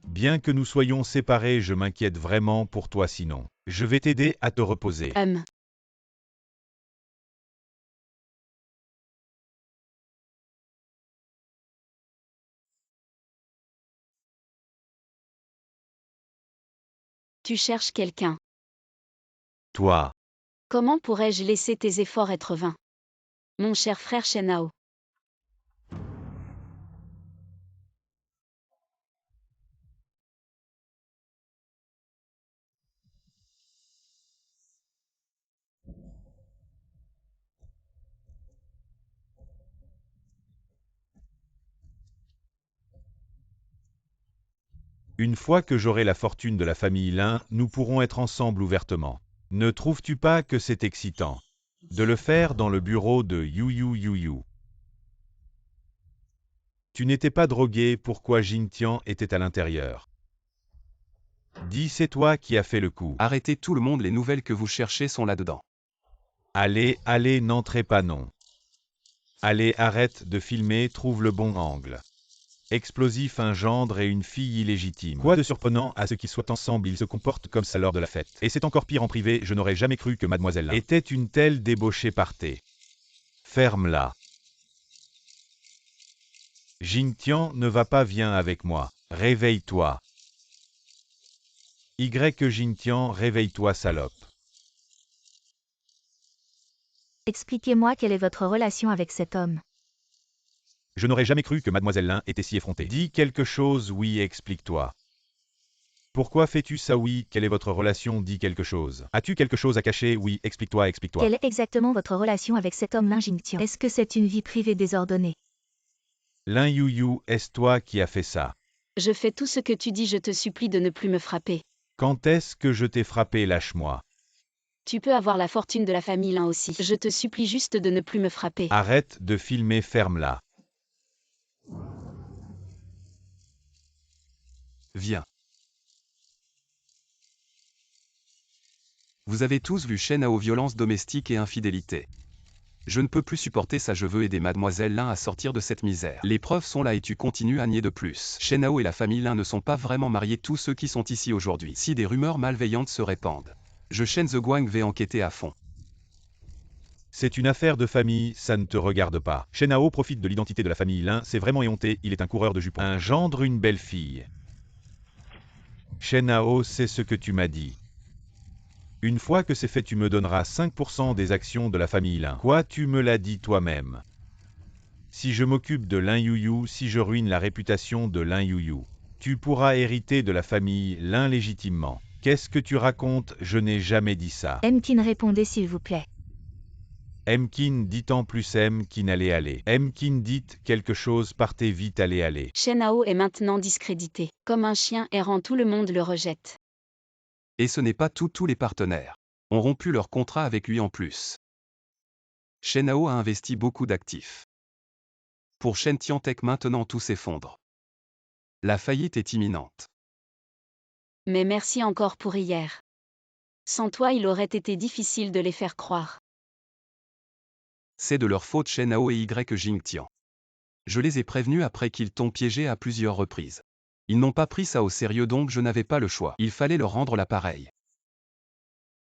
Bien que nous soyons séparés, je m'inquiète vraiment pour toi sinon. Je vais t'aider à te reposer. Tu cherches quelqu'un. Toi. Comment pourrais-je laisser tes efforts être vains? Mon cher frère Shenao. Une fois que j'aurai la fortune de la famille Lin, nous pourrons être ensemble ouvertement. Ne trouves-tu pas que c'est excitant de le faire dans le bureau de You? Tu n'étais pas drogué, pourquoi Jingtian était à l'intérieur? Dis, c'est toi qui as fait le coup. Arrêtez tout le monde, les nouvelles que vous cherchez sont là-dedans. Allez, n'entrez pas non. Allez, arrête de filmer, trouve le bon angle. Explosif, un gendre et une fille illégitime. Quoi de surprenant à ce qu'ils soient ensemble, ils se comportent comme ça lors de la fête. Et c'est encore pire en privé, je n'aurais jamais cru que mademoiselle Lin était une telle débauchée partée. Ferme-la. Jingtian, ne va pas, viens avec moi. Réveille-toi. Jingtian, réveille-toi, salope. Expliquez-moi quelle est votre relation avec cet homme. Je n'aurais jamais cru que mademoiselle Lin était si effrontée. Dis quelque chose, oui, explique-toi. Pourquoi fais-tu ça, oui? Quelle est votre relation? Dis quelque chose. As-tu quelque chose à cacher? Oui, explique-toi. Quelle est exactement votre relation avec cet homme Lin Jingtian? Est-ce que c'est une vie privée désordonnée? Lin You, est-ce toi qui as fait ça? Je fais tout ce que tu dis, je te supplie de ne plus me frapper. Quand est-ce que je t'ai frappé? Lâche-moi. Tu peux avoir la fortune de la famille Lin aussi. Je te supplie juste de ne plus me frapper. Arrête de filmer, ferme-la. Viens. Vous avez tous vu Shenao, violence domestique et infidélité. Je ne peux plus supporter ça, je veux aider mademoiselle Lin à sortir de cette misère. Les preuves sont là et tu continues à nier de plus. Shenao et la famille Lin ne sont pas vraiment mariés, tous ceux qui sont ici aujourd'hui. Si des rumeurs malveillantes se répandent, je Shen Guang vais enquêter à fond. C'est une affaire de famille, ça ne te regarde pas. Shenao profite de l'identité de la famille Lin, c'est vraiment éhonté, il est un coureur de jupons. Un gendre, une belle fille. Shenao, c'est ce que tu m'as dit. Une fois que c'est fait, tu me donneras 5% des actions de la famille Lin. Quoi, tu me l'as dit toi-même? Si je m'occupe de Lin You, si je ruine la réputation de Lin You, tu pourras hériter de la famille Lin légitimement. Qu'est-ce que tu racontes? Je n'ai jamais dit ça. Mkin, répondez s'il vous plaît. Mkin, dit en plus Mkin, allez. Mkin, dites quelque chose, partez vite, allez. Shenao est maintenant discrédité. Comme un chien errant, tout le monde le rejette. Et ce n'est pas tous les partenaires ont rompu leur contrat avec lui en plus. Shenao a investi beaucoup d'actifs. Pour Shen Tiantec, maintenant tout s'effondre. La faillite est imminente. Mais merci encore pour hier. Sans toi, il aurait été difficile de les faire croire. C'est de leur faute, Shenao et Jingtian. Je les ai prévenus après qu'ils t'ont piégé à plusieurs reprises. Ils n'ont pas pris ça au sérieux, donc je n'avais pas le choix. Il fallait leur rendre l'appareil.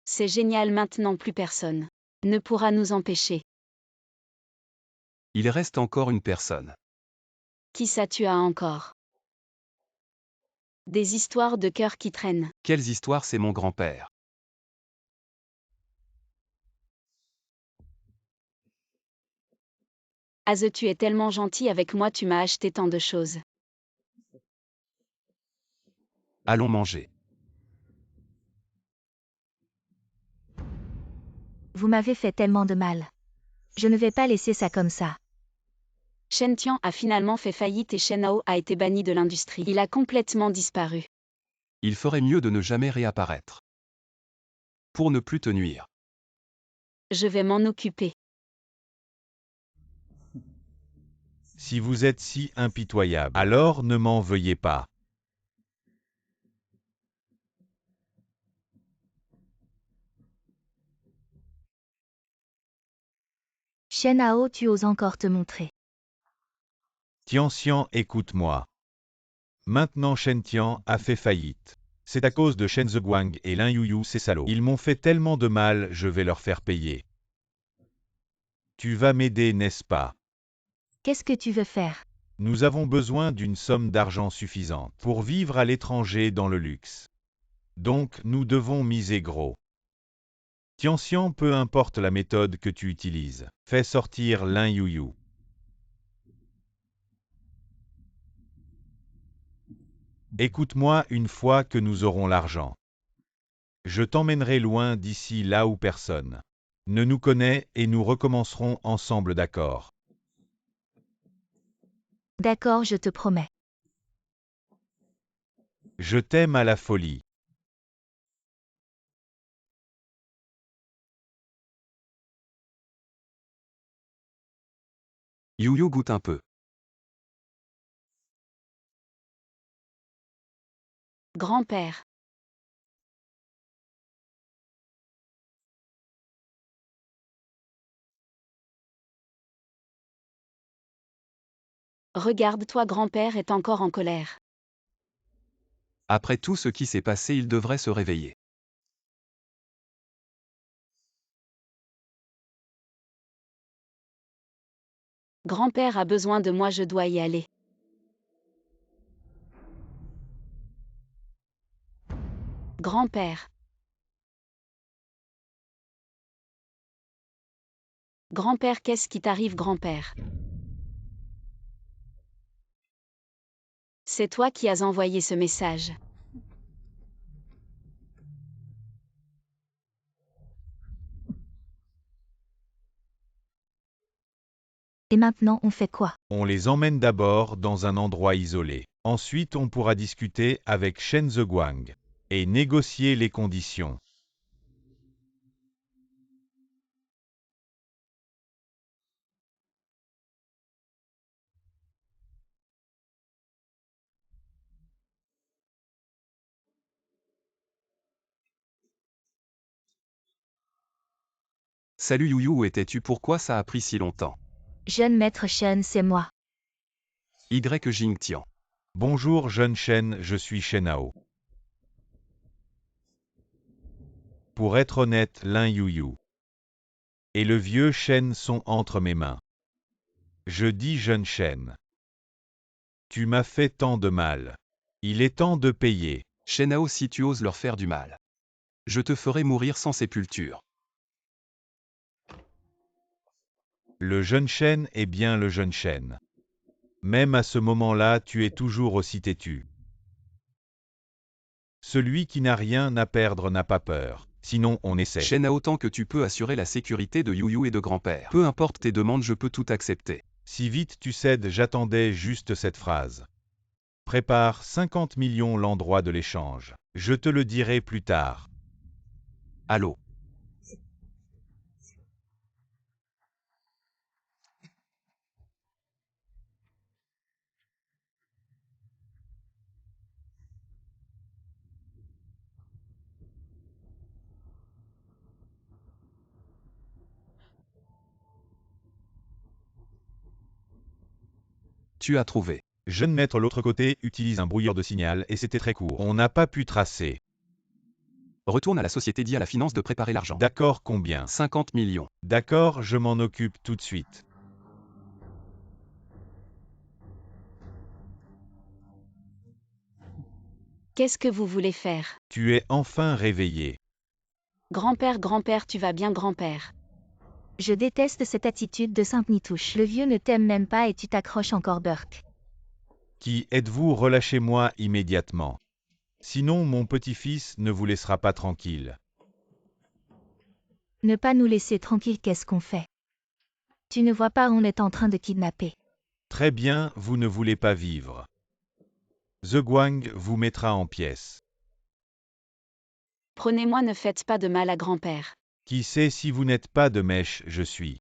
C'est génial, maintenant plus personne ne pourra nous empêcher. Il reste encore une personne. Qui ça tu as encore? Des histoires de cœur qui traînent. Quelles histoires? C'est mon grand-père. Az, tu es tellement gentil avec moi, tu m'as acheté tant de choses. Allons manger. Vous m'avez fait tellement de mal. Je ne vais pas laisser ça comme ça. Shen Tian a finalement fait faillite et Shen Hao a été banni de l'industrie. Il a complètement disparu. Il ferait mieux de ne jamais réapparaître. Pour ne plus te nuire. Je vais m'en occuper. Si vous êtes si impitoyable, alors ne m'en veuillez pas. Shen Hao, tu oses encore te montrer. Tianxian, écoute-moi. Maintenant Shen Tian a fait faillite. C'est à cause de Shen Ziguang et Lin Yuyu, ces salauds. Ils m'ont fait tellement de mal, je vais leur faire payer. Tu vas m'aider, n'est-ce pas? Qu'est-ce que tu veux faire? Nous avons besoin d'une somme d'argent suffisante pour vivre à l'étranger dans le luxe. Donc, nous devons miser gros. Tianxian, peu importe la méthode que tu utilises, fais sortir Lin Yuyu. Écoute-moi une fois que nous aurons l'argent. Je t'emmènerai loin d'ici là où personne ne nous connaît et nous recommencerons ensemble, d'accord? D'accord, je te promets. Je t'aime à la folie. Yuyu goûte un peu. Grand-père. Regarde-toi, grand-père est encore en colère. Après tout ce qui s'est passé, il devrait se réveiller. Grand-père a besoin de moi, je dois y aller. Grand-père. Grand-père, qu'est-ce qui t'arrive, grand-père? C'est toi qui as envoyé ce message. Et maintenant, on fait quoi? On les emmène d'abord dans un endroit isolé. Ensuite, on pourra discuter avec Shen Ziguang et négocier les conditions. Salut Yuyu, où étais-tu? Pourquoi ça a pris si longtemps? Jeune maître Shen, c'est moi. Y Jingtian. Bonjour jeune Shen, je suis Shen Hao. Pour être honnête, Lin Yuyu et le vieux Shen sont entre mes mains. Je dis jeune Shen. Tu m'as fait tant de mal. Il est temps de payer. Shen Hao, si tu oses leur faire du mal, je te ferai mourir sans sépulture. Le jeune Shen est bien le jeune Shen. Même à ce moment-là, tu es toujours aussi têtu. Celui qui n'a rien à perdre n'a pas peur. Sinon, on essaie. Shen Hao, tant que tu peux assurer la sécurité de Yuyu et de grand-père. Peu importe tes demandes, je peux tout accepter. Si vite tu cèdes, j'attendais juste cette phrase. Prépare 50 millions l'endroit de l'échange. Je te le dirai plus tard. Allô? Tu as trouvé. Jeune maître, l'autre côté utilise un brouilleur de signal et c'était très court. On n'a pas pu tracer. Retourne à la société, dis à la finance de préparer l'argent. D'accord, combien? 50 millions. D'accord, je m'en occupe tout de suite. Qu'est-ce que vous voulez faire? Tu es enfin réveillé. Grand-père, tu vas bien, grand-père? Je déteste cette attitude de Sainte-Nitouche. Le vieux ne t'aime même pas et tu t'accroches encore, Burke. Qui êtes-vous? Relâchez-moi immédiatement. Sinon, mon petit-fils ne vous laissera pas tranquille. Ne pas nous laisser tranquilles, qu'est-ce qu'on fait? Tu ne vois pas, on est en train de kidnapper. Très bien, vous ne voulez pas vivre. The Guang vous mettra en pièces. Prenez-moi, ne faites pas de mal à grand-père. Qui sait si vous n'êtes pas de mèche, je suis.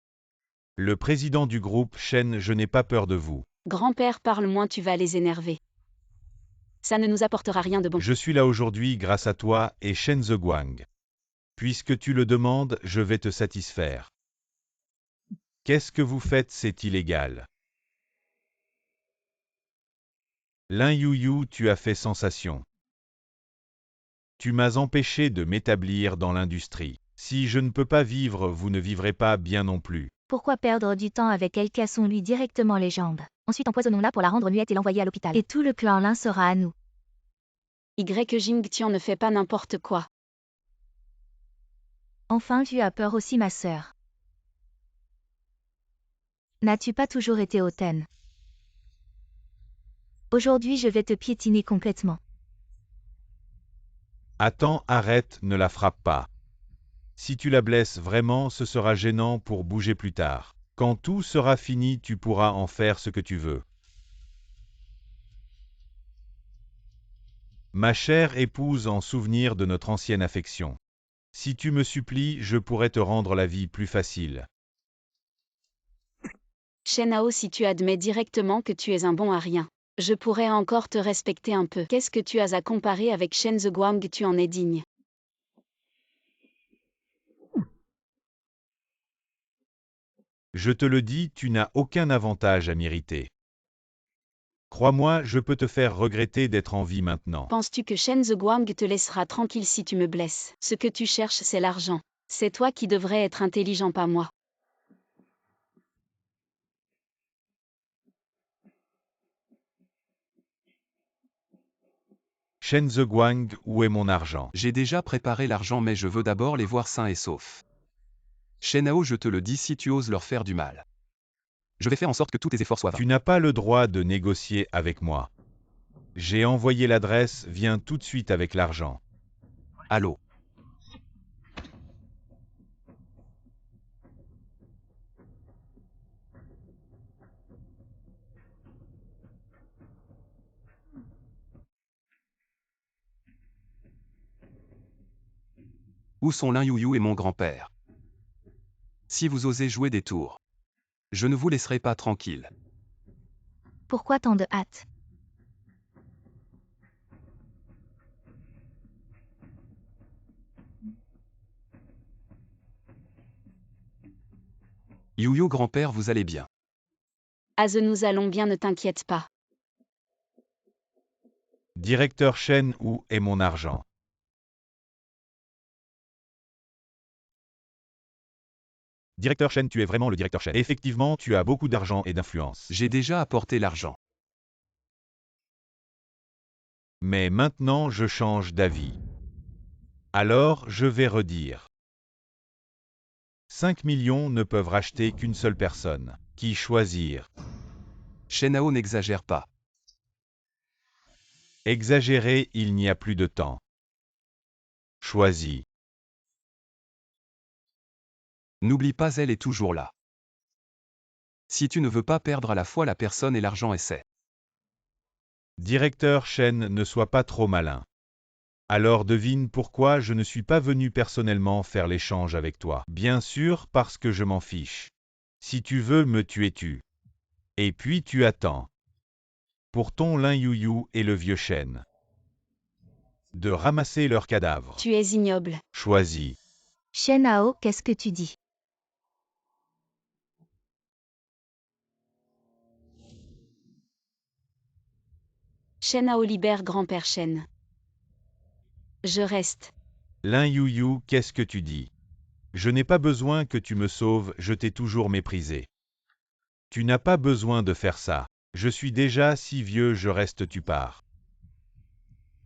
Le président du groupe Shen, je n'ai pas peur de vous. Grand-père, parle moins, tu vas les énerver. Ça ne nous apportera rien de bon. Je suis là aujourd'hui grâce à toi et Shen The Guang. Puisque tu le demandes, je vais te satisfaire. Qu'est-ce que vous faites, c'est illégal. Lin Yuyu, tu as fait sensation. Tu m'as empêché de m'établir dans l'industrie. Si je ne peux pas vivre, vous ne vivrez pas bien non plus. Pourquoi perdre du temps avec elle? Cassons-lui directement les jambes. Ensuite empoisonnons-la pour la rendre muette et l'envoyer à l'hôpital. Et tout le clan Lin sera à nous. Jingtian ne fait pas n'importe quoi. Enfin, tu as peur aussi, ma sœur. N'as-tu pas toujours été hautaine? Aujourd'hui, je vais te piétiner complètement. Attends, arrête, ne la frappe pas. Si tu la blesses vraiment, ce sera gênant pour bouger plus tard. Quand tout sera fini, tu pourras en faire ce que tu veux. Ma chère épouse, en souvenir de notre ancienne affection. Si tu me supplies, je pourrais te rendre la vie plus facile. Shenao, si tu admets directement que tu es un bon à rien, je pourrais encore te respecter un peu. Qu'est-ce que tu as à comparer avec Shen The Guang? Tu en es digne. Je te le dis, tu n'as aucun avantage à m'irriter. Crois-moi, je peux te faire regretter d'être en vie maintenant. Penses-tu que Shen The Guang te laissera tranquille si tu me blesses? Ce que tu cherches, c'est l'argent. C'est toi qui devrais être intelligent, pas moi. Shen The Guang, où est mon argent? J'ai déjà préparé l'argent mais je veux d'abord les voir sains et saufs. Shenao, je te le dis, si tu oses leur faire du mal, je vais faire en sorte que tous tes efforts soient vains. Tu n'as pas le droit de négocier avec moi. J'ai envoyé l'adresse, viens tout de suite avec l'argent. Allô? Où sont Lin Yuyu et mon grand-père? Si vous osez jouer des tours, je ne vous laisserai pas tranquille. Pourquoi tant de hâte? Yuyu grand-père, vous allez bien? Nous allons bien, ne t'inquiète pas. Directeur Shen, où est mon argent? Directeur Shen, tu es vraiment le directeur Shen. Effectivement, tu as beaucoup d'argent et d'influence. J'ai déjà apporté l'argent. Mais maintenant, je change d'avis. Alors, je vais redire. 5 millions ne peuvent racheter qu'une seule personne. Qui choisir? Shenao, n'exagère pas. Exagérer, il n'y a plus de temps. Choisis. N'oublie pas, elle est toujours là. Si tu ne veux pas perdre à la fois la personne et l'argent, essaie. Directeur Shen, ne sois pas trop malin. Alors devine pourquoi je ne suis pas venu personnellement faire l'échange avec toi. Bien sûr, parce que je m'en fiche. Si tu veux me tuer, tue. Et puis tu attends. Pour ton Lin Yuyu et le vieux Shen. De ramasser leurs cadavres. Tu es ignoble. Choisis. Shenao, qu'est-ce que tu dis? Shenao, libère grand-père Shen. Je reste. Lin Yuyu, qu'est-ce que tu dis? Je n'ai pas besoin que tu me sauves, je t'ai toujours méprisé. Tu n'as pas besoin de faire ça. Je suis déjà si vieux, je reste, tu pars.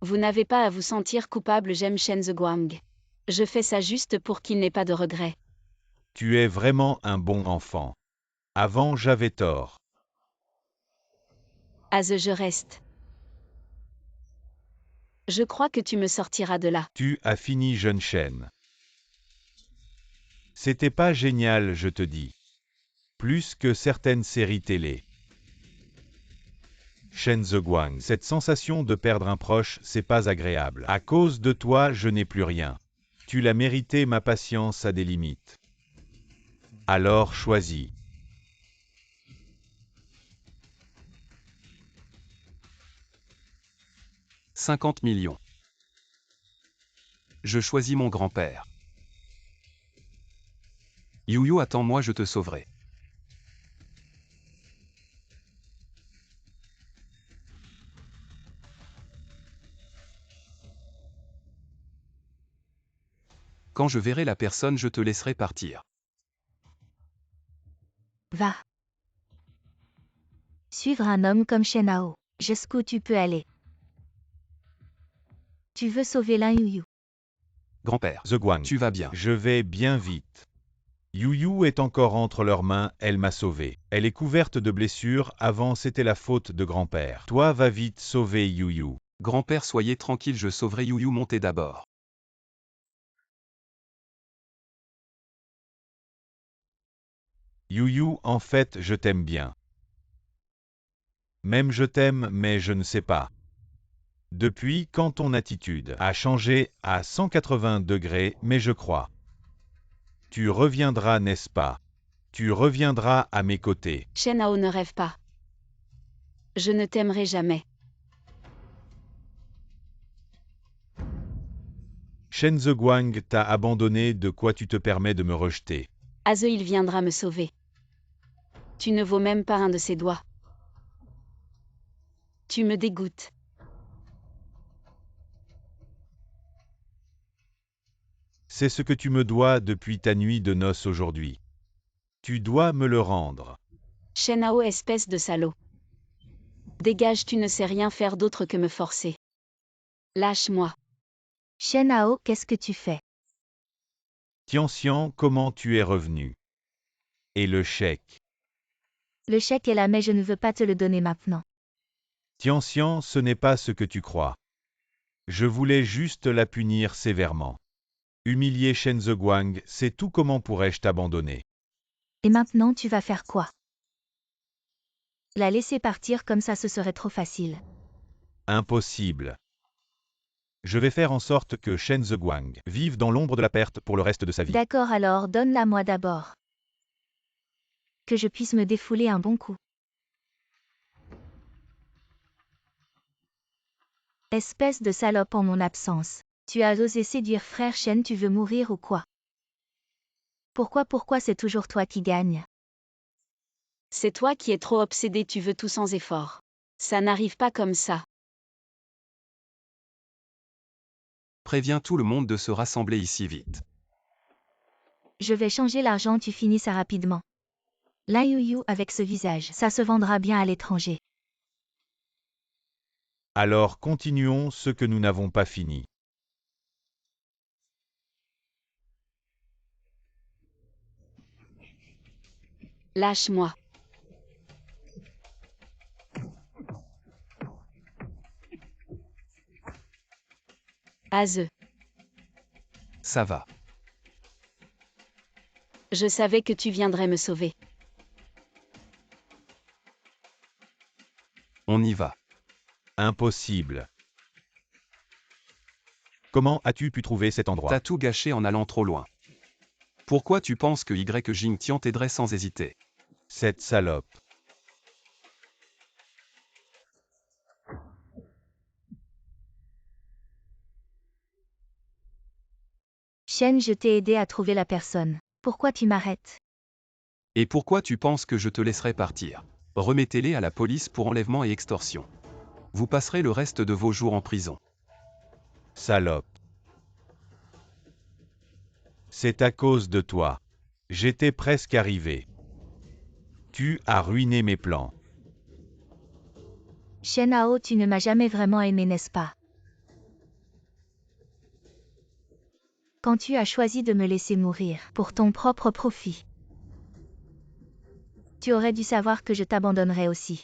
Vous n'avez pas à vous sentir coupable, j'aime Shen The Guang. Je fais ça juste pour qu'il n'ait pas de regrets. Tu es vraiment un bon enfant. Avant, j'avais tort. Je reste. Je crois que tu me sortiras de là. Tu as fini, jeune Shen. C'était pas génial, je te dis. Plus que certaines séries télé. Shen Zheguang, cette sensation de perdre un proche, c'est pas agréable. À cause de toi, je n'ai plus rien. Tu l'as mérité, ma patience a des limites. Alors choisis. « 50 millions. Je choisis mon grand-père. Yuyu, attends-moi, je te sauverai. Quand je verrai la personne, je te laisserai partir. Va. Suivre un homme comme Shen Hao. Jusqu'où tu peux aller? Tu veux sauver Lin Yuyu. Grand-père, Zheguang, tu vas bien. je vais bien vite. Yuyu est encore entre leurs mains, elle m'a sauvé. Elle est couverte de blessures, avant c'était la faute de grand-père. Toi va vite sauver Yuyu. Grand-père, soyez tranquille, je sauverai Yuyu, montez d'abord. Yuyu, en fait, je t'aime bien. Même je t'aime, mais je ne sais pas. Depuis quand ton attitude a changé à 180 degrés, mais je crois. Tu reviendras, n'est-ce pas? Tu reviendras à mes côtés. Shen Hao ne rêve pas. Je ne t'aimerai jamais. Shen Zheguang t'a abandonné, de quoi tu te permets de me rejeter? Aze, il viendra me sauver. Tu ne vaux même pas un de ses doigts. Tu me dégoûtes. C'est ce que tu me dois depuis ta nuit de noces aujourd'hui. Tu dois me le rendre. Shen Hao, espèce de salaud. Dégage, tu ne sais rien faire d'autre que me forcer. Lâche-moi. Shen Hao, qu'est-ce que tu fais? Tianxian, comment tu es revenu? Et le chèque? Le chèque est là, mais je ne veux pas te le donner maintenant. Tianxian, ce n'est pas ce que tu crois. Je voulais juste la punir sévèrement. Humilier Shen Zheguang, c'est tout, comment pourrais-je t'abandonner? Et maintenant tu vas faire quoi? La laisser partir comme ça, ce serait trop facile. Impossible. Je vais faire en sorte que Shen Zheguang vive dans l'ombre de la perte pour le reste de sa vie. D'accord, alors donne-la moi d'abord. Que je puisse me défouler un bon coup. Espèce de salope en mon absence. Tu as osé séduire frère Shen, tu veux mourir ou quoi? Pourquoi c'est toujours toi qui gagne? C'est toi qui es trop obsédé, tu veux tout sans effort. Ça n'arrive pas comme ça. Préviens tout le monde de se rassembler ici vite. Je vais changer l'argent, tu finis ça rapidement. Lin Yuyu avec ce visage, ça se vendra bien à l'étranger. Alors continuons ce que nous n'avons pas fini. Lâche-moi. Aze, Ça va. je savais que tu viendrais me sauver. On y va. Impossible. Comment as-tu pu trouver cet endroit? T'as tout gâché en allant trop loin. Pourquoi tu penses que Jingtian t'aiderait sans hésiter? Cette salope. Shen, je t'ai aidé à trouver la personne. Pourquoi tu m'arrêtes? Et pourquoi tu penses que je te laisserai partir? Remettez-les à la police pour enlèvement et extorsion. Vous passerez le reste de vos jours en prison. Salope. C'est à cause de toi. J'étais presque arrivé. Tu as ruiné mes plans. Shen Hao, tu ne m'as jamais vraiment aimé, n'est-ce pas? Quand tu as choisi de me laisser mourir, pour ton propre profit. Tu aurais dû savoir que je t'abandonnerais aussi.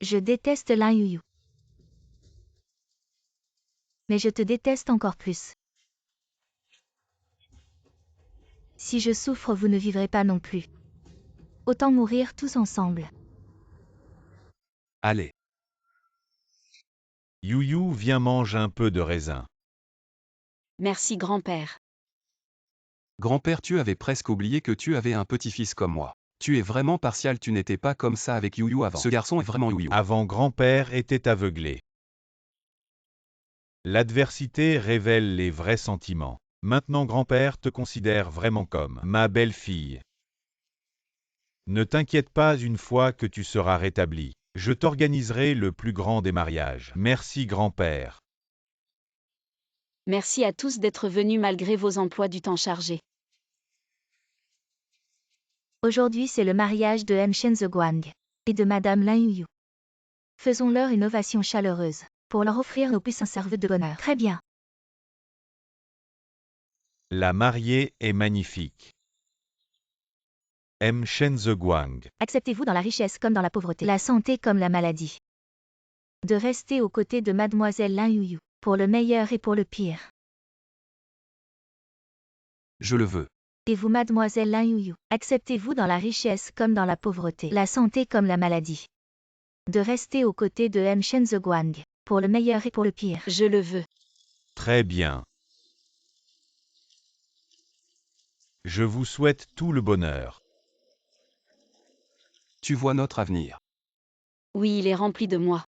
Je déteste Lin Yuyu. Mais je te déteste encore plus. Si je souffre, vous ne vivrez pas non plus. Autant mourir tous ensemble. Allez, Youyou, viens mange un peu de raisin. Merci grand-père. grand-père, tu avais presque oublié que tu avais un petit-fils comme moi. Tu es vraiment partial, tu n'étais pas comme ça avec Youyou avant. Ce garçon est vraiment Youyou. Avant grand-père était aveuglé. L'adversité révèle les vrais sentiments. Maintenant grand-père te considère vraiment comme ma belle-fille. Ne t'inquiète pas, une fois que tu seras rétabli, je t'organiserai le plus grand des mariages. Merci grand-père. Merci à tous d'être venus malgré vos emplois du temps chargés. Aujourd'hui, c'est le mariage de M. Shen Guang et de Madame Lin Yuyu. Faisons-leur une ovation chaleureuse pour leur offrir nos plus sincères vœux de bonheur. Très bien. La mariée est magnifique. M. Shen Guang. Acceptez-vous dans la richesse comme dans la pauvreté, la santé comme la maladie, de rester aux côtés de Mademoiselle Lin Yuyu, pour le meilleur et pour le pire. Je le veux. Et vous, Mademoiselle Lin Yuyu, acceptez-vous dans la richesse comme dans la pauvreté, la santé comme la maladie, de rester aux côtés de M. Shen Guang, pour le meilleur et pour le pire. Je le veux. Très bien. Je vous souhaite tout le bonheur. Tu vois notre avenir. Oui, il est rempli de moi.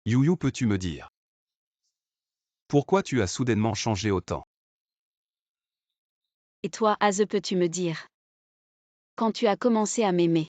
Youyou, peux-tu me dire pourquoi tu as soudainement changé autant? Et toi, Aze, peux-tu me dire? Quand tu as commencé à m'aimer.